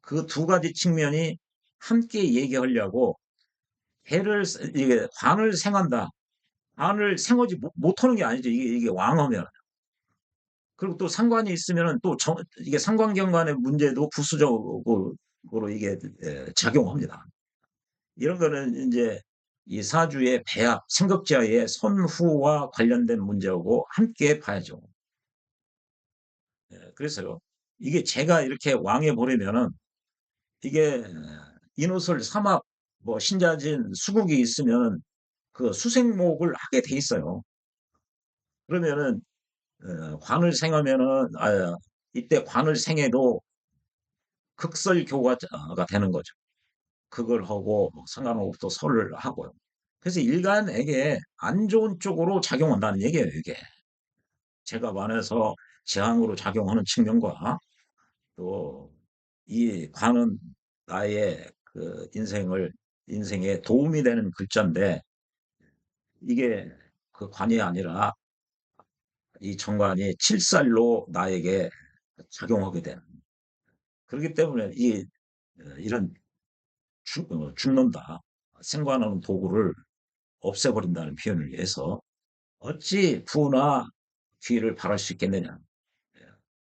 그 두 가지 측면이 함께 얘기하려고 해를 이게 관을 생한다. 관을 생하지 못하는 게 아니죠. 이게 왕하면. 그리고 또 상관이 있으면은 또 이게 상관경관의 문제도 부수적으로 이게 작용합니다. 이런 거는 이제 이 사주의 배합, 생극자의 선후와 관련된 문제하고 함께 봐야죠. 그래서요. 이게 제가 이렇게 왕에 보려면은 이게 인호설 삼합 뭐 신자진 수국이 있으면 그 수생목을 하게 돼 있어요. 그러면은 관을 생하면은 이때 관을 생해도 극설교화가 되는 거죠. 그걸 하고 뭐 상관없도 설을 하고요. 그래서 일간에게 안 좋은 쪽으로 작용한다는 얘기예요, 이게. 제가 반해서 재앙으로 작용하는 측면과 또 이 관은 나의 인생에 도움이 되는 글자인데 이게 그 관이 아니라 이 정관이 칠살로 나에게 작용하게 되는. 그렇기 때문에 이런 죽는다. 생관하는 도구를 없애버린다는 표현을 위해서 어찌 부나 귀를 바랄 수 있겠느냐. 예,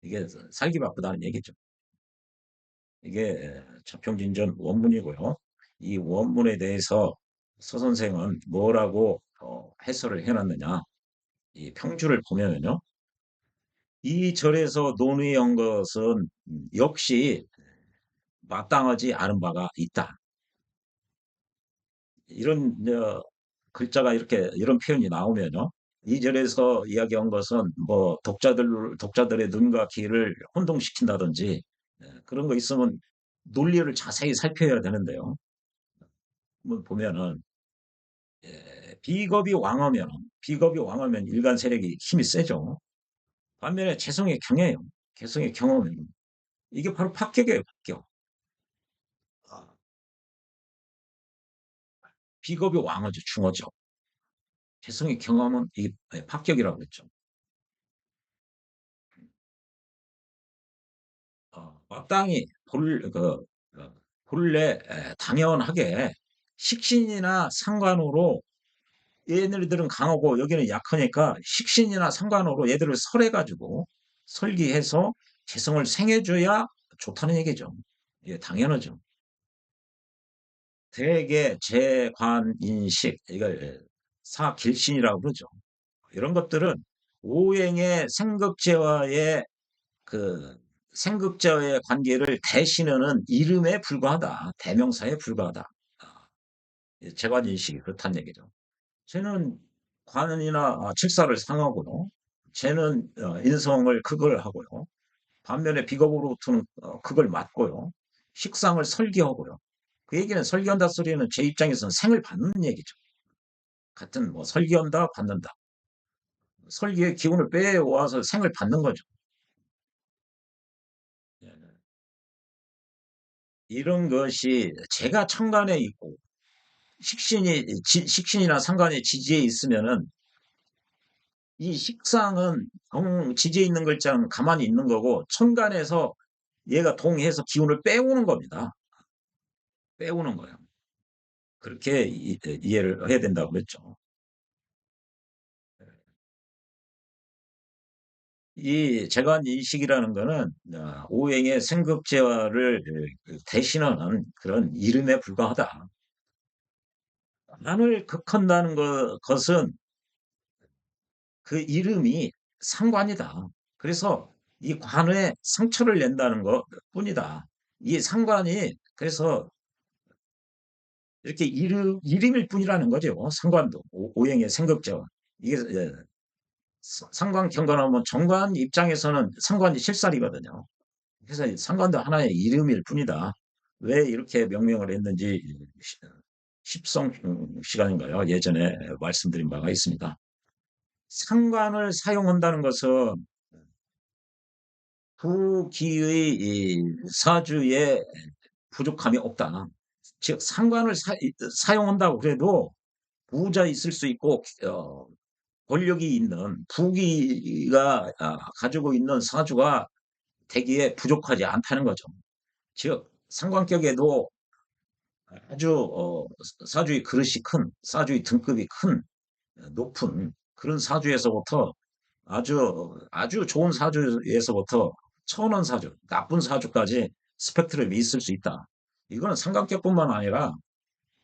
이게 살기 바쁘다는 얘기죠. 이게 자평진전 원문이고요. 이 원문에 대해서 서 선생은 뭐라고 해설을 해놨느냐. 이 평주를 보면은요. 이 절에서 논의한 것은 역시 마땅하지 않은 바가 있다. 이런 글자가 이렇게 이런 표현이 나오면요. 이 절에서 이야기한 것은 뭐 독자들의 눈과 귀를 혼동시킨다든지 그런 거 있으면 논리를 자세히 살펴야 되는데요. 한번 보면은 비겁이 왕하면 일간 세력이 힘이 세죠. 반면에 재성이 강해요. 개성이 경험해요. 이게 바로 합격이에요, 합격. 아, 비겁이 왕하죠, 중어죠. 재성의 경험은 이 합격이라고 했죠. 마땅히 본래 당연하게 식신이나 상관으로 얘네들은 강하고 여기는 약하니까 식신이나 상관으로 얘들을 설해가지고 설기해서 재성을 생해줘야 좋다는 얘기죠. 예, 당연하죠. 대개 재관인식 이걸 사길신이라고 그러죠. 이런 것들은 오행의 생극제와의 그 생극제와의 관계를 대신하는 이름에 불과하다. 대명사에 불과하다. 아, 재관 인식이 그렇다는 얘기죠. 쟤는 관이나 칠사를 상하고요. 쟤는 인성을 극을 하고요. 반면에 비겁으로부터는 극을 맞고요. 식상을 설계하고요. 그 얘기는 설계한다 소리는 제 입장에서는 생을 받는 얘기죠. 같은 뭐 설계한다, 받는다. 설계의 기운을 빼와서 생을 받는 거죠. 예. 이런 것이 제가 천간에 있고 식신이나 상관이 지지에 있으면은 이 식상은 지지에 있는 글자는 가만히 있는 거고 천간에서 얘가 동해서 기운을 빼오는 겁니다. 빼오는 거예요. 그렇게 이해를 해야 된다고 그랬죠. 이 재관 인식이라는 거는 오행의 생급제화를 대신하는 그런 이름에 불과하다. 한을 극한다는 것은 그 이름이 상관이다. 그래서 이 관에 상처를 낸다는 것 뿐이다. 이 상관이 그래서 이렇게 이름일 뿐이라는 거죠. 상관도 오행의 생급제와 이게 상관 경관하면 정관 입장에서는 상관이 실살이거든요. 그래서 상관도 하나의 이름일 뿐이다. 왜 이렇게 명명을 했는지 십성 시간인가요? 예전에 말씀드린 바가 있습니다. 상관을 사용한다는 것은 후기의 이 사주에 부족함이 없다. 즉 상관을 사용한다고 그래도 부자 있을 수 있고 권력이 있는 부귀가 가지고 있는 사주가 되기에 부족하지 않다는 거죠. 즉 상관격에도 아주 사주의 그릇이 큰 사주의 등급이 큰 높은 그런 사주에서부터 아주 좋은 사주에서부터 천원 사주, 나쁜 사주까지 스펙트럼이 있을 수 있다. 이거는 상관격뿐만 아니라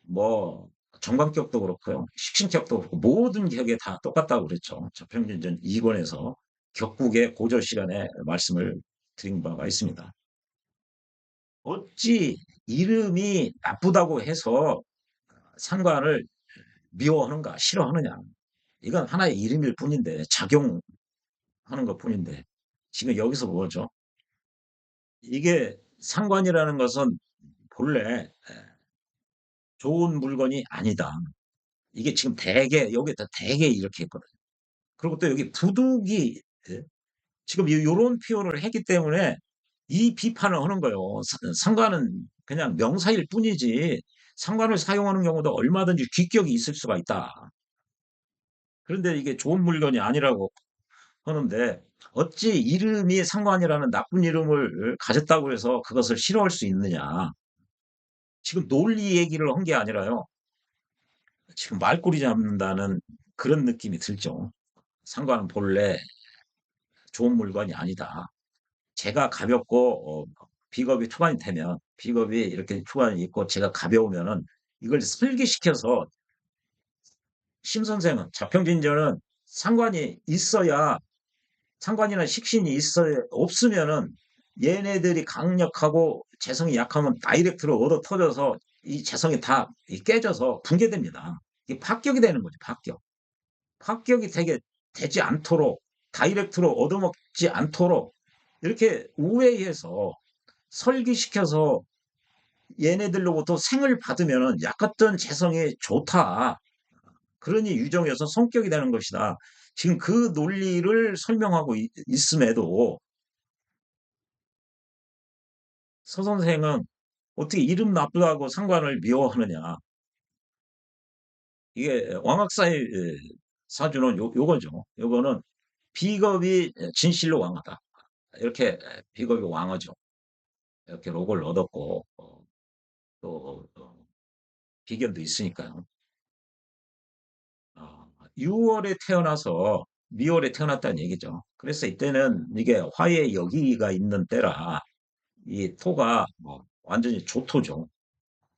뭐 정관격도 그렇고요. 식신격도 그렇고 모든 격에 다 똑같다고 그랬죠. 자평균전 2권에서 격국의 고조 시간에 말씀을 드린 바가 있습니다. 어찌 이름이 나쁘다고 해서 상관을 미워하는가 싫어하느냐. 이건 하나의 이름일 뿐인데 작용하는 것 뿐인데 지금 여기서 뭐죠? 이게 상관이라는 것은 본래 좋은 물건이 아니다. 이게 지금 대개 여기다 대개 이렇게 했거든요. 그리고 또 여기 부득이 지금 이런 표현을 했기 때문에 이 비판을 하는 거예요. 상관은 그냥 명사일 뿐이지 상관을 사용하는 경우도 얼마든지 귀격이 있을 수가 있다. 그런데 이게 좋은 물건이 아니라고 하는데 어찌 이름이 상관이라는 나쁜 이름을 가졌다고 해서 그것을 싫어할 수 있느냐. 지금 논리 얘기를 한 게 아니라요. 지금 말꼬리 잡는다는 그런 느낌이 들죠. 상관은 본래 좋은 물건이 아니다. 제가 가볍고 비겁이 초반이 되면 비겁이 이렇게 초반이 있고 제가 가벼우면은 이걸 설계시켜서 심 선생은 자평진전은 상관이 있어야 상관이나 식신이 있어야 없으면은 얘네들이 강력하고 재성이 약하면 다이렉트로 얻어 터져서 이 재성이 다 깨져서 붕괴됩니다. 이게 파격이 되는 거죠. 파격. 파격이 되지 않도록 다이렉트로 얻어먹지 않도록 이렇게 우회해서 설계시켜서 얘네들로부터 생을 받으면 약했던 재성이 좋다. 그러니 유정해서 성격이 되는 것이다. 지금 그 논리를 설명하고 있음에도 서 선생은 어떻게 이름 나쁘다고 상관을 미워하느냐. 이게 왕학사의 사주는 요거죠. 요거는 비겁이 진실로 왕하다. 이렇게 비겁이 왕하죠. 이렇게 로고를 얻었고 또 비견도 있으니까요. 6월에 태어나서 미월에 태어났다는 얘기죠. 그래서 이때는 이게 화의 여기가 있는 때라 이 토가 뭐 완전히 조토죠.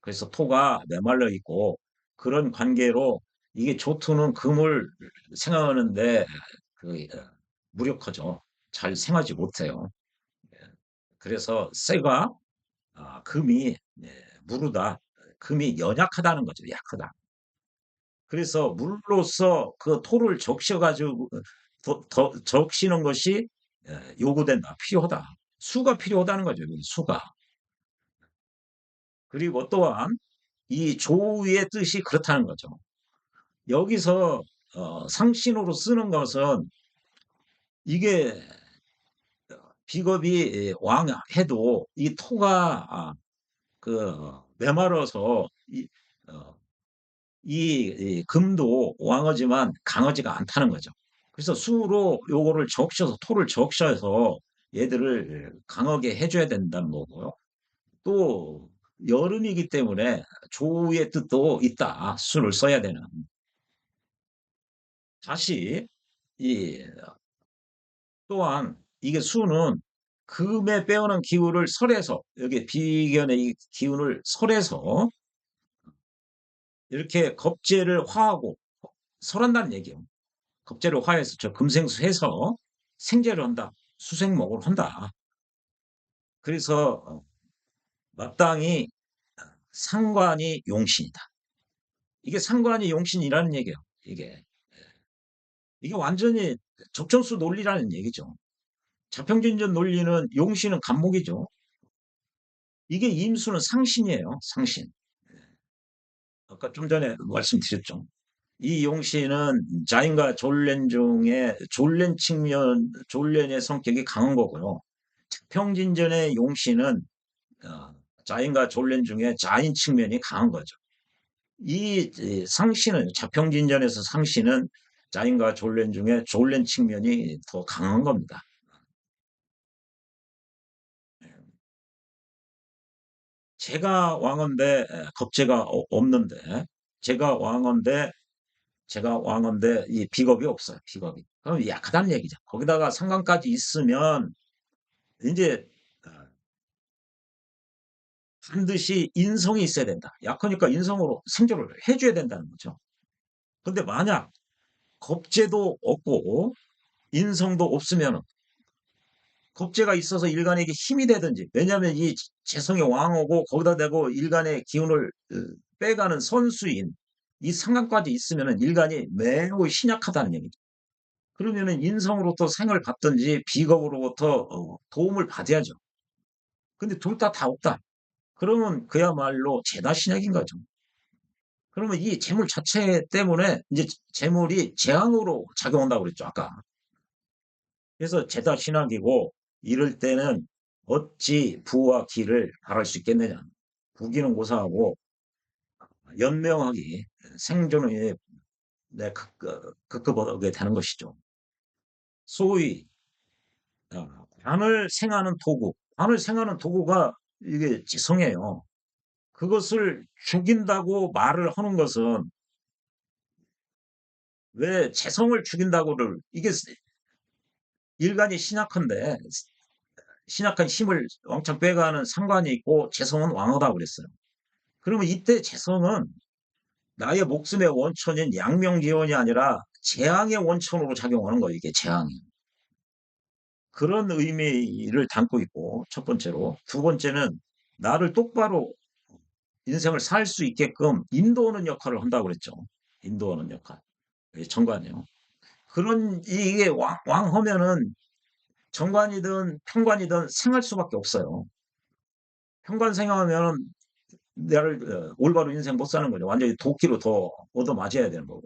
그래서 토가 메말라 있고 그런 관계로 이게 조투는 금을 생하는데 그 무력하죠. 잘 생하지 못해요. 예. 그래서 쇠가 금이 무르다. 금이 연약하다는 거죠. 약하다. 그래서 물로써 그 토를 적셔가지고 더 적시는 것이 요구된다. 필요하다. 수가 필요하다는 거죠. 수가. 그리고 또한 이 조의 뜻이 그렇다는 거죠. 여기서 상신으로 쓰는 것은 이게 비겁이 왕해도 이 토가 메말라서 어, 이 금도 왕하지만 강하지가 않다는 거죠. 그래서 수로 요거를 적셔서 토를 적셔서 얘들을 강하게 해줘야 된다는 거고요. 또 여름이기 때문에 조의 뜻도 있다. 수를 써야 되는. 다시 이 또한 이게 수는 금에 빼오는 기운을 설해서 여기 비견의 이 기운을 설해서 이렇게 겁재를 화하고 설한다는 얘기예요. 겁재를 화해서 저 금생수 해서 생재를 한다. 수생목을 한다. 그래서 마땅히 상관이 용신이다. 이게 상관이 용신이라는 얘기예요. 이게 완전히 적정수 논리라는 얘기죠. 자평진전 논리는 용신은 간목이죠. 이게 임수는 상신이에요. 상신. 아까 좀 전에 말씀드렸죠. 이 용신은 자인과 졸렌 중에 졸렌 측면, 졸렌의 성격이 강한 거고요. 평진전의 용신은 어, 자인과 졸렌 중에 자인 측면이 강한 거죠. 이 상신은 자평진전에서 상신은 자인과 졸렌 중에 졸렌 측면이 더 강한 겁니다. 제가 왕언데 겁재가 없는데 제가 왕언데 제가 왕언데 이 비겁이 없어요. 비겁이. 그럼 약하다는 얘기죠. 거기다가 상관까지 있으면 이제 어, 반드시 인성이 있어야 된다. 약하니까 인성으로 생존을 해줘야 된다는 거죠. 근데 만약 겁재도 없고 인성도 없으면 겁재가 있어서 일간에게 힘이 되든지 왜냐하면 이 재성의 왕오고 거기다 대고 일간의 기운을 빼가는 선수인 이 상관까지 있으면 일간이 매우 신약하다는 얘기죠. 그러면은 인성으로부터 생을 받든지 비겁으로부터 도움을 받아야죠. 근데 둘 다 없다. 그러면 그야말로 죄다 신약인 거죠. 그러면 이 재물 자체 때문에 이제 재물이 재앙으로 작용한다고 그랬죠, 아까. 그래서 죄다 신약이고 이럴 때는 어찌 부와 기를 바랄 수 있겠느냐. 부기는 고사하고 연명하기 생존을 급급하게 되는 것이죠. 소위 관을 생하는 도구, 관을 생하는 도구가 이게 지성이에요. 그것을 죽인다고 말을 하는 것은 왜 재성을 죽인다고를 이게 일간이 신약한데 신약한 힘을 왕창 빼가는 상관이 있고 재성은 왕하다고 그랬어요. 그러면 이때 재성은 나의 목숨의 원천인 양명지원이 아니라 재앙의 원천으로 작용하는 거예요. 이게 재앙이. 그런 의미를 담고 있고 첫 번째로 두 번째는 나를 똑바로 인생을 살 수 있게끔 인도하는 역할을 한다고 그랬죠. 인도하는 역할. 정관이요. 그런 이게 왕하면은 정관이든 평관이든 생할 수밖에 없어요. 평관 생활하면 나를 올바로 인생 못 사는 거죠. 완전히 도끼로 더 얻어 맞아야 되는 거고.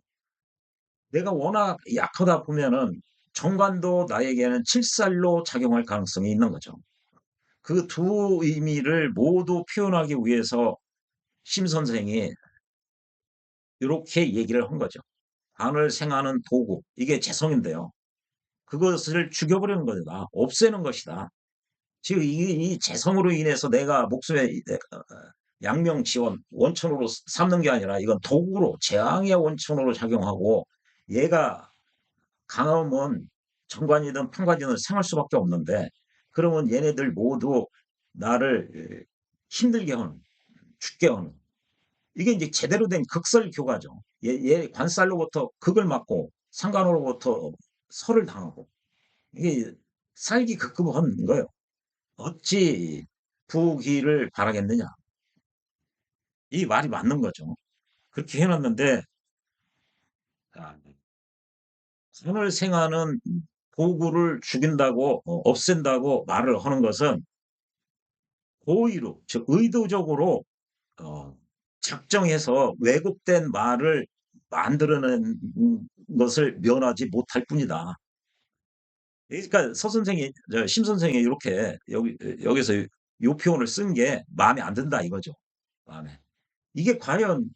내가 워낙 약하다 보면은 정관도 나에게는 칠살로 작용할 가능성이 있는 거죠. 그 두 의미를 모두 표현하기 위해서 심 선생이 이렇게 얘기를 한 거죠. 관을 생하는 도구, 이게 재성인데요. 그것을 죽여버리는 것이다. 없애는 것이다. 즉, 이 재성으로 인해서 내가 목숨의 양명 지원, 원천으로 삼는 게 아니라 이건 도구로, 재앙의 원천으로 작용하고 얘가 강하면 정관이든 평관이든 생할 수밖에 없는데 그러면 얘네들 모두 나를 힘들게 하는, 죽게 하는 이게 이제 제대로 된 극설교가죠. 얘 관살로부터 극을 맞고 상관으로부터 설을 당하고 이게 살기 급급한 거예요. 어찌 부귀를 바라겠느냐. 이 말이 맞는 거죠. 그렇게 해놨는데 아, 관을 생하는 도구를 죽인다고 없앤다고 말을 하는 것은 고의로 즉 의도적으로 어, 작정해서 왜곡된 말을 만들어낸 것을 면하지 못할 뿐이다. 그러니까 서 선생이 심 선생이 이렇게 여기서 요 표현을 쓴 게 마음에 안 든다 이거죠. 마음에. 이게 과연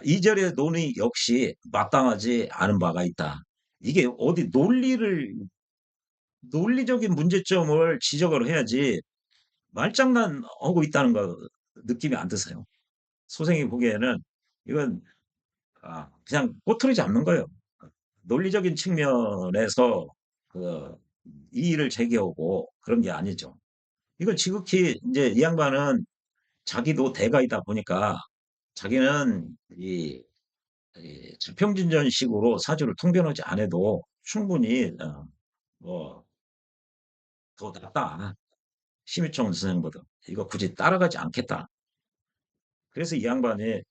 이절의 논의 역시 마땅하지 않은 바가 있다. 이게 어디 논리적인 문제점을 지적을 해야지 말장난하고 있다는 거 느낌이 안 드세요? 소생이 보기에는 이건 그냥 꼬투리 잡는 거예요. 논리적인 측면에서 그 이의를 제기하고 그런 게 아니죠. 이건 지극히 이제 이 양반은 자기도 대가이다 보니까 자기는 이 자평진전식으로 사주를 통변하지 않아도 충분히 뭐더 낫다. 심유청 선생보다 이거 굳이 따라가지 않겠다. 그래서 이 양반이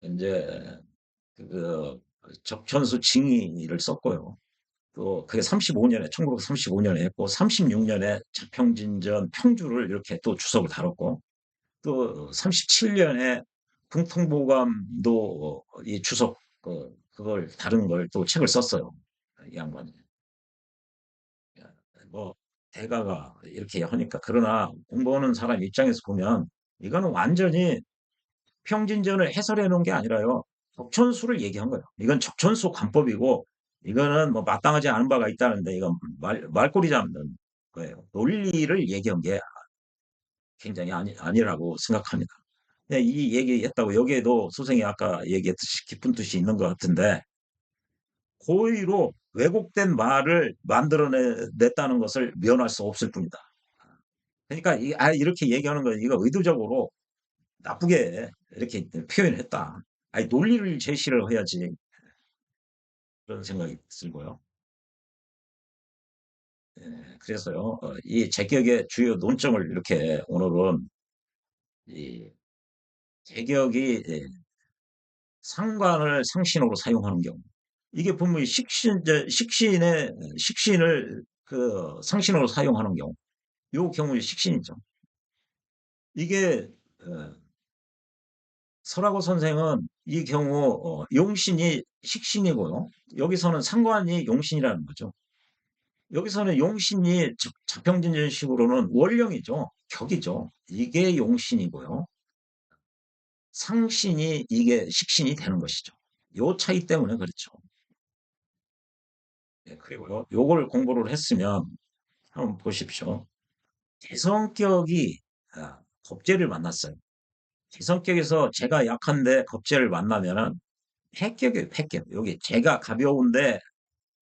이제 그 적천수 징의를 썼고요. 또 그게 35년에 1935년에 했고 36년에 자평진전 평주를 이렇게 또 주석을 다뤘고 또 37년에 궁통보감도 이 주석 그걸 다룬 걸 또 책을 썼어요. 이 양반이. 뭐 대가가 이렇게 하니까 그러나 공부하는 사람 입장에서 보면 이거는 완전히 평진전을 해설해 놓은 게 아니라요. 적천수를 얘기한 거예요. 이건 적천수 관법이고 이거는 뭐 마땅하지 않은 바가 있다는데 이건 말꼬리 잡는 거예요. 논리를 얘기한 게 굉장히 아니라고 생각합니다. 네, 이 얘기했다고 여기에도 소생이 아까 얘기했듯이 깊은 뜻이 있는 것 같은데 고의로 왜곡된 말을 만들어냈다는 것을 면할 수 없을 뿐이다. 그러니까 이렇게 얘기하는 거 이거 의도적으로 나쁘게 이렇게 표현했다. 아니 논리를 제시를 해야지 그런 생각이 들고요. 그래서요, 이 제격의 주요 논점을 이렇게 오늘은 이 제격이 상관을 상신으로 사용하는 경우 이게 분명히 식신을 그 상신으로 사용하는 경우 요 경우에 식신이죠. 이게 어, 설하고 선생은 이 경우 용신이 식신이고요. 여기서는 상관이 용신이라는 거죠. 여기서는 용신이 자평진전식으로는 월령이죠. 격이죠. 이게 용신이고요. 상신이 이게 식신이 되는 것이죠. 요 차이 때문에 그렇죠. 그리고요. 요걸 공부를 했으면 한번 보십시오. 개성격이 겁재를 만났어요. 개성격에서 제가 약한데 겁재를 만나면은 패격이에요, 패격. 여기 제가 가벼운데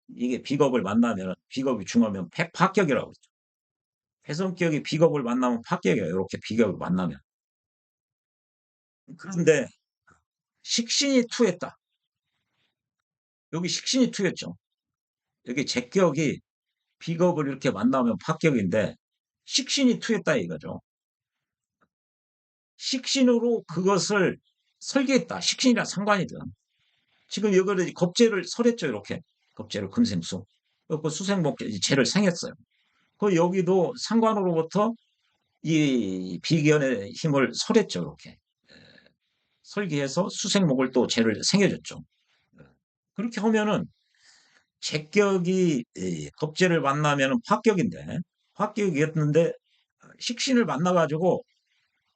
이게 비겁을 만나면 비겁이 중하면 파격이라고 그러죠. 개성격이 비겁을 만나면 파격이에요. 이렇게 비겁을 만나면. 그런데 식신이 투했다. 여기 식신이 투였죠. 여기 제격이 비겁을 이렇게 만나면 파격인데 식신이 투했다 이거죠. 식신으로 그것을 설계했다. 식신이랑 상관이든. 지금 여기를 겁재를 설했죠. 이렇게. 겁재를 금생수. 그 수생목 재를 생했어요. 그 여기도 상관으로부터 이 비견의 힘을 설했죠. 이렇게. 설계해서 수생목을 또 재를 생해줬죠. 그렇게 하면은 제격이 겁재를 만나면 합격인데 합격이었는데 식신을 만나가지고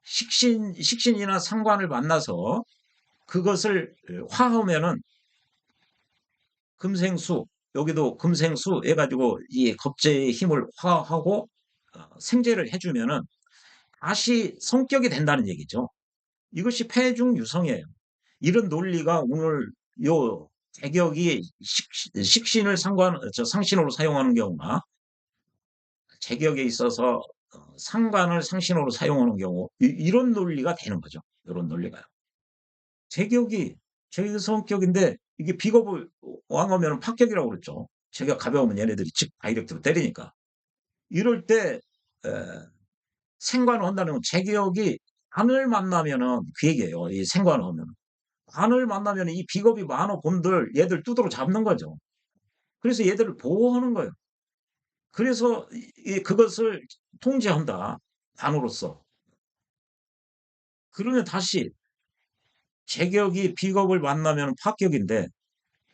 식신이나 상관을 만나서 그것을 화하면은 금생수 여기도 금생수 해가지고 이 겁재의 힘을 화하고 생재를 해주면은 다시 성격이 된다는 얘기죠. 이것이 폐중유성이에요. 이런 논리가 오늘 요 제격이 식신을 상신으로 사용하는 경우나 제격에 있어서 상관을 상신으로 사용하는 경우 이런 논리가 되는 거죠. 이런 논리가요. 제격이 제격 성격인데 이게 비겁을 왕하면 파격이라고 그랬죠. 제가 가벼우면 얘네들이 즉 다이렉트로 때리니까. 이럴 때 에, 생관을 한다는 건 제격이 관을 만나면은 그 얘기예요. 이 생관을 하면 관을 만나면 이 비겁이 많아 본들 얘들 두드러 잡는 거죠. 그래서 얘들을 보호하는 거예요. 그래서 그것을 통제한다. 관으로서. 그러면 다시 제격이 비겁을 만나면 파격인데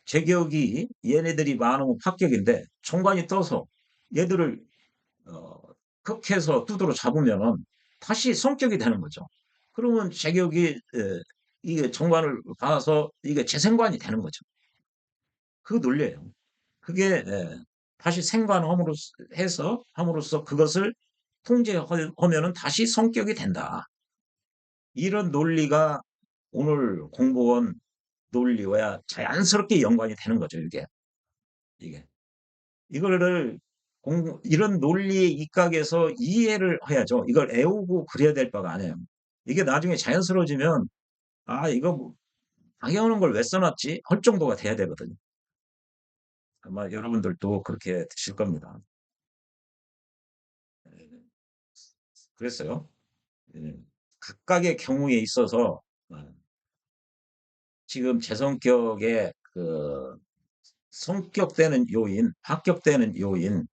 제격이 얘네들이 많으면 파격인데 정관이 떠서 얘들을 어, 극해서 두드러 잡으면은 다시 성격이 되는 거죠. 그러면 제격이 이게 정관을 받아서 이게 재생관이 되는 거죠. 그 논리예요. 그게 다시 생관함으로 해서 함으로써 그것을 통제하면은 다시 성격이 된다. 이런 논리가 오늘 공부한 논리와 자연스럽게 연관이 되는 거죠. 이게 이거를 이런 논리의 입각에서 이해를 해야죠. 이걸 애우고 그려야 될 바가 아니에요. 이게 나중에 자연스러워지면 아 이거 뭐 당연한 걸 왜 써놨지 할 정도가 돼야 되거든요. 아마 여러분들도 그렇게 되실 겁니다. 예, 그랬어요. 예, 각각의 경우에 있어서 지금 제 성격의 그 성격되는 요인, 합격되는 요인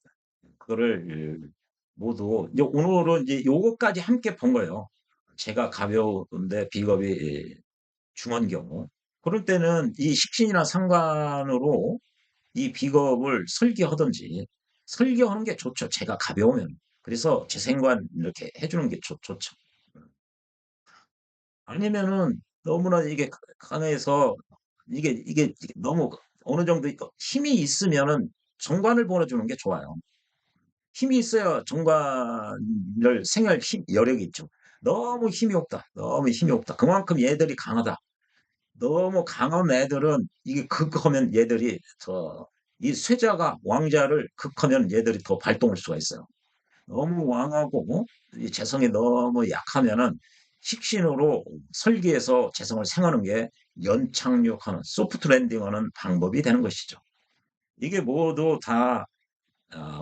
그거를 모두 오늘은 이제 요거까지 함께 본 거예요. 제가 가벼운데 비겁이 중한 경우. 그럴 때는 이 식신이나 상관으로 이 비겁을 설계하든지 설계하는 게 좋죠. 제가 가벼우면. 그래서 재생관 이렇게 해주는 게 좋죠. 아니면은 너무나 이게 강해서 이게 너무 어느 정도 힘이 있으면은 정관을 보내주는 게 좋아요. 힘이 있어야 정관을 생활 여력이 있죠. 너무 힘이 없다. 너무 힘이 없다. 그만큼 얘들이 강하다. 너무 강한 애들은 이게 극하면 얘들이 더 이 쇠자가 왕자를 극하면 얘들이 더 발동할 수가 있어요. 너무 왕하고 이 재성이 너무 약하면은 식신으로 설계해서 재성을 생하는 게 연착륙하는 소프트 랜딩하는 방법이 되는 것이죠. 이게 모두 다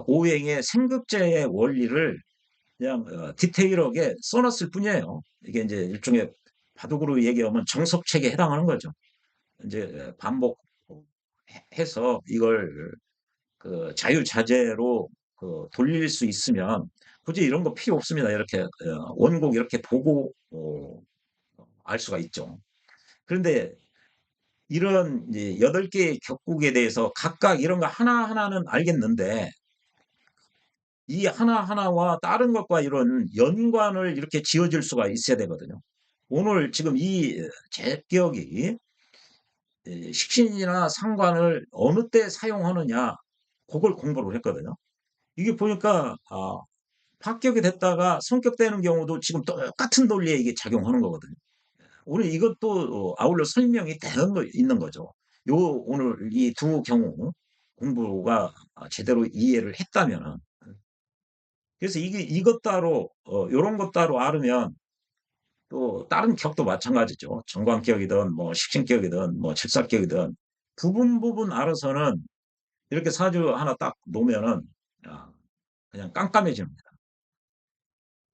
오행의 생극제의 원리를 그냥 디테일하게 써놨을 뿐이에요. 이게 이제 일종의 바둑으로 얘기하면 정석책에 해당하는 거죠. 이제 반복해서 이걸 그 자유자재로 그 돌릴 수 있으면 굳이 이런 거 필요 없습니다. 이렇게 원곡 이렇게 보고 알 수가 있죠. 그런데 이런 이제 8개의 격국에 대해서 각각 이런 거 하나하나는 알겠는데 이 하나하나와 다른 것과 이런 연관을 이렇게 지어줄 수가 있어야 되거든요. 오늘 지금 이 제격이 식신이나 상관을 어느 때 사용하느냐, 그걸 공부를 했거든요. 이게 보니까, 합격이 됐다가 성격되는 경우도 지금 똑같은 논리에 이게 작용하는 거거든요. 오늘 이것도 아울러 설명이 되는 있는 거죠. 오늘 이 두 경우 공부가 제대로 이해를 했다면은. 그래서 이것 따로, 요런 것 따로 알으면 또 다른 격도 마찬가지죠. 정관격이든 뭐 식신격이든 뭐 질사격이든 부분 알아서는 이렇게 사주 하나 딱 놓으면은 아, 그냥 깜깜해집니다.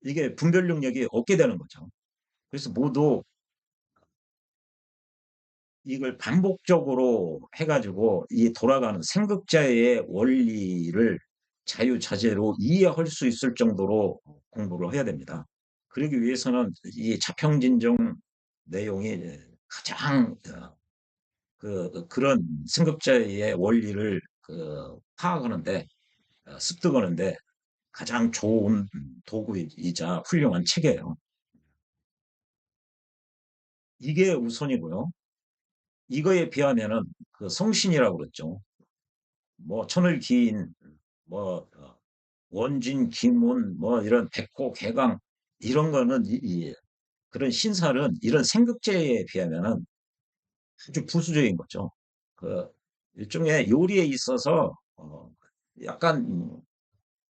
이게 분별 능력이 없게 되는 거죠. 그래서 모두 이걸 반복적으로 해가지고 이 돌아가는 생극자의 원리를 자유자재로 이해할 수 있을 정도로 공부를 해야 됩니다. 그러기 위해서는 이 자평진정 내용이 가장 그런 승급자의 원리를 파악하는데 습득하는데 가장 좋은 도구이자 훌륭한 책이에요. 이게 우선이고요. 이거에 비하면은 그 성신이라고 그랬죠. 뭐 천을기인, 뭐 원진, 김문, 뭐 이런 백호, 개강 이런 거는 그런 신살은 이런 생극제에 비하면은 아주 부수적인 거죠. 그 일종의 요리에 있어서 약간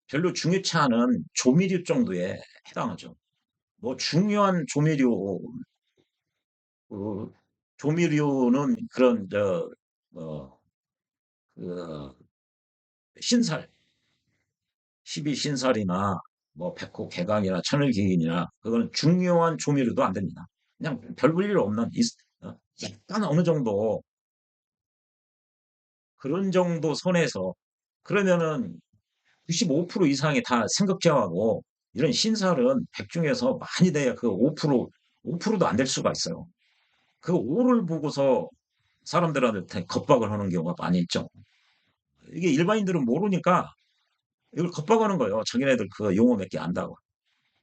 별로 중요치 않은 조미료 정도에 해당하죠. 뭐 중요한 조미료 조미료는 그런 뭐, 그 신살, 12신살이나 뭐 백호 개강이나 천을기인이나 그거는 중요한 조미료도 안 됩니다. 그냥 별 볼일 없는 약간 어느 정도 그런 정도 선에서 그러면은 95% 이상이 다 생급제하고 이런 신살은 100 중에서 많이 돼야 그 5%, 5%도 안 될 수가 있어요. 그 5를 보고서 사람들한테 겁박을 하는 경우가 많이 있죠. 이게 일반인들은 모르니까 이걸 겁박하는 거예요. 자기네들 그 용어 몇 개 안다고.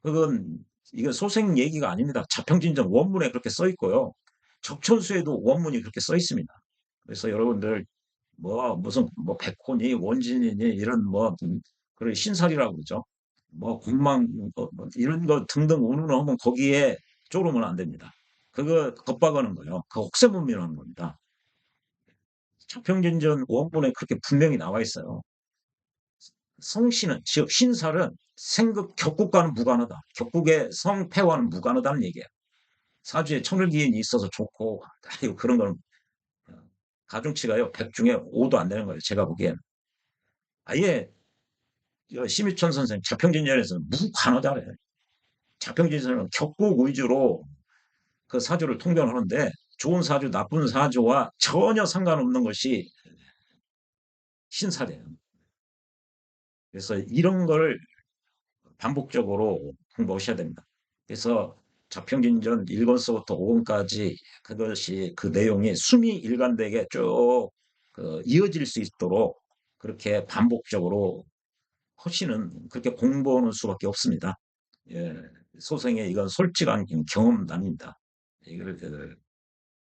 그건 이게 소생 얘기가 아닙니다. 자평진전 원문에 그렇게 써 있고요. 적천수에도 원문이 그렇게 써 있습니다. 그래서 여러분들 뭐 무슨 뭐 백호니 원진이니 이런 뭐 그런 신살이라고 그러죠. 뭐 군망 뭐 이런 거 등등 운운하면 거기에 쪼르면 안 됩니다. 그거 겁박하는 거예요. 그 옥새문민하는 겁니다. 자평진전 원문에 그렇게 분명히 나와 있어요. 성씨는 즉 신살은 생극 격국과는 무관하다. 격국의 성패와는 무관하다는 얘기예요. 사주에 천을기인이 있어서 좋고 아유 그런 거는 가중치가요 100 중에 5도 안 되는 거예요. 제가 보기엔 아예 심희천 선생 자평진전에서는 무관하다래요. 자평진전은 격국 위주로 그 사주를 통변하는데 좋은 사주, 나쁜 사주와 전혀 상관없는 것이 신사래요. 그래서 이런 걸 반복적으로 공부하셔야 됩니다. 그래서 자평진전 1권서부터 5권까지 그것이 그 내용이 숨이 일관되게 쭉그 이어질 수 있도록 그렇게 반복적으로 하시는 그렇게 공부하는 수밖에 없습니다. 예, 소생의 이건 솔직한 경험담입니다. 이걸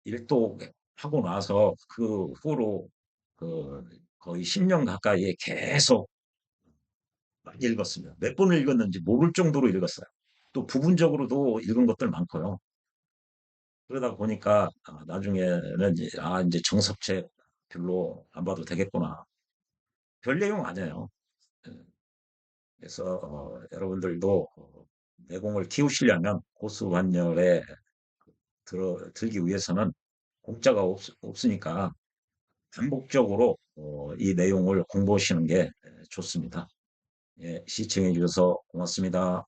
일독하고 나서 그 후로 그 거의 10년 가까이 계속 읽었습니다. 몇 번을 읽었는지 모를 정도로 읽었어요. 또 부분적으로도 읽은 것들 많고요. 그러다 보니까 나중에는 이제 정석책 별로 안 봐도 되겠구나. 별 내용 아니에요. 예, 그래서 여러분들도 내공을 키우시려면 고수환열에 들기 위해서는 공짜가 없으니까 반복적으로 이 내용을 공부하시는 게 좋습니다. 예, 시청해 주셔서 고맙습니다.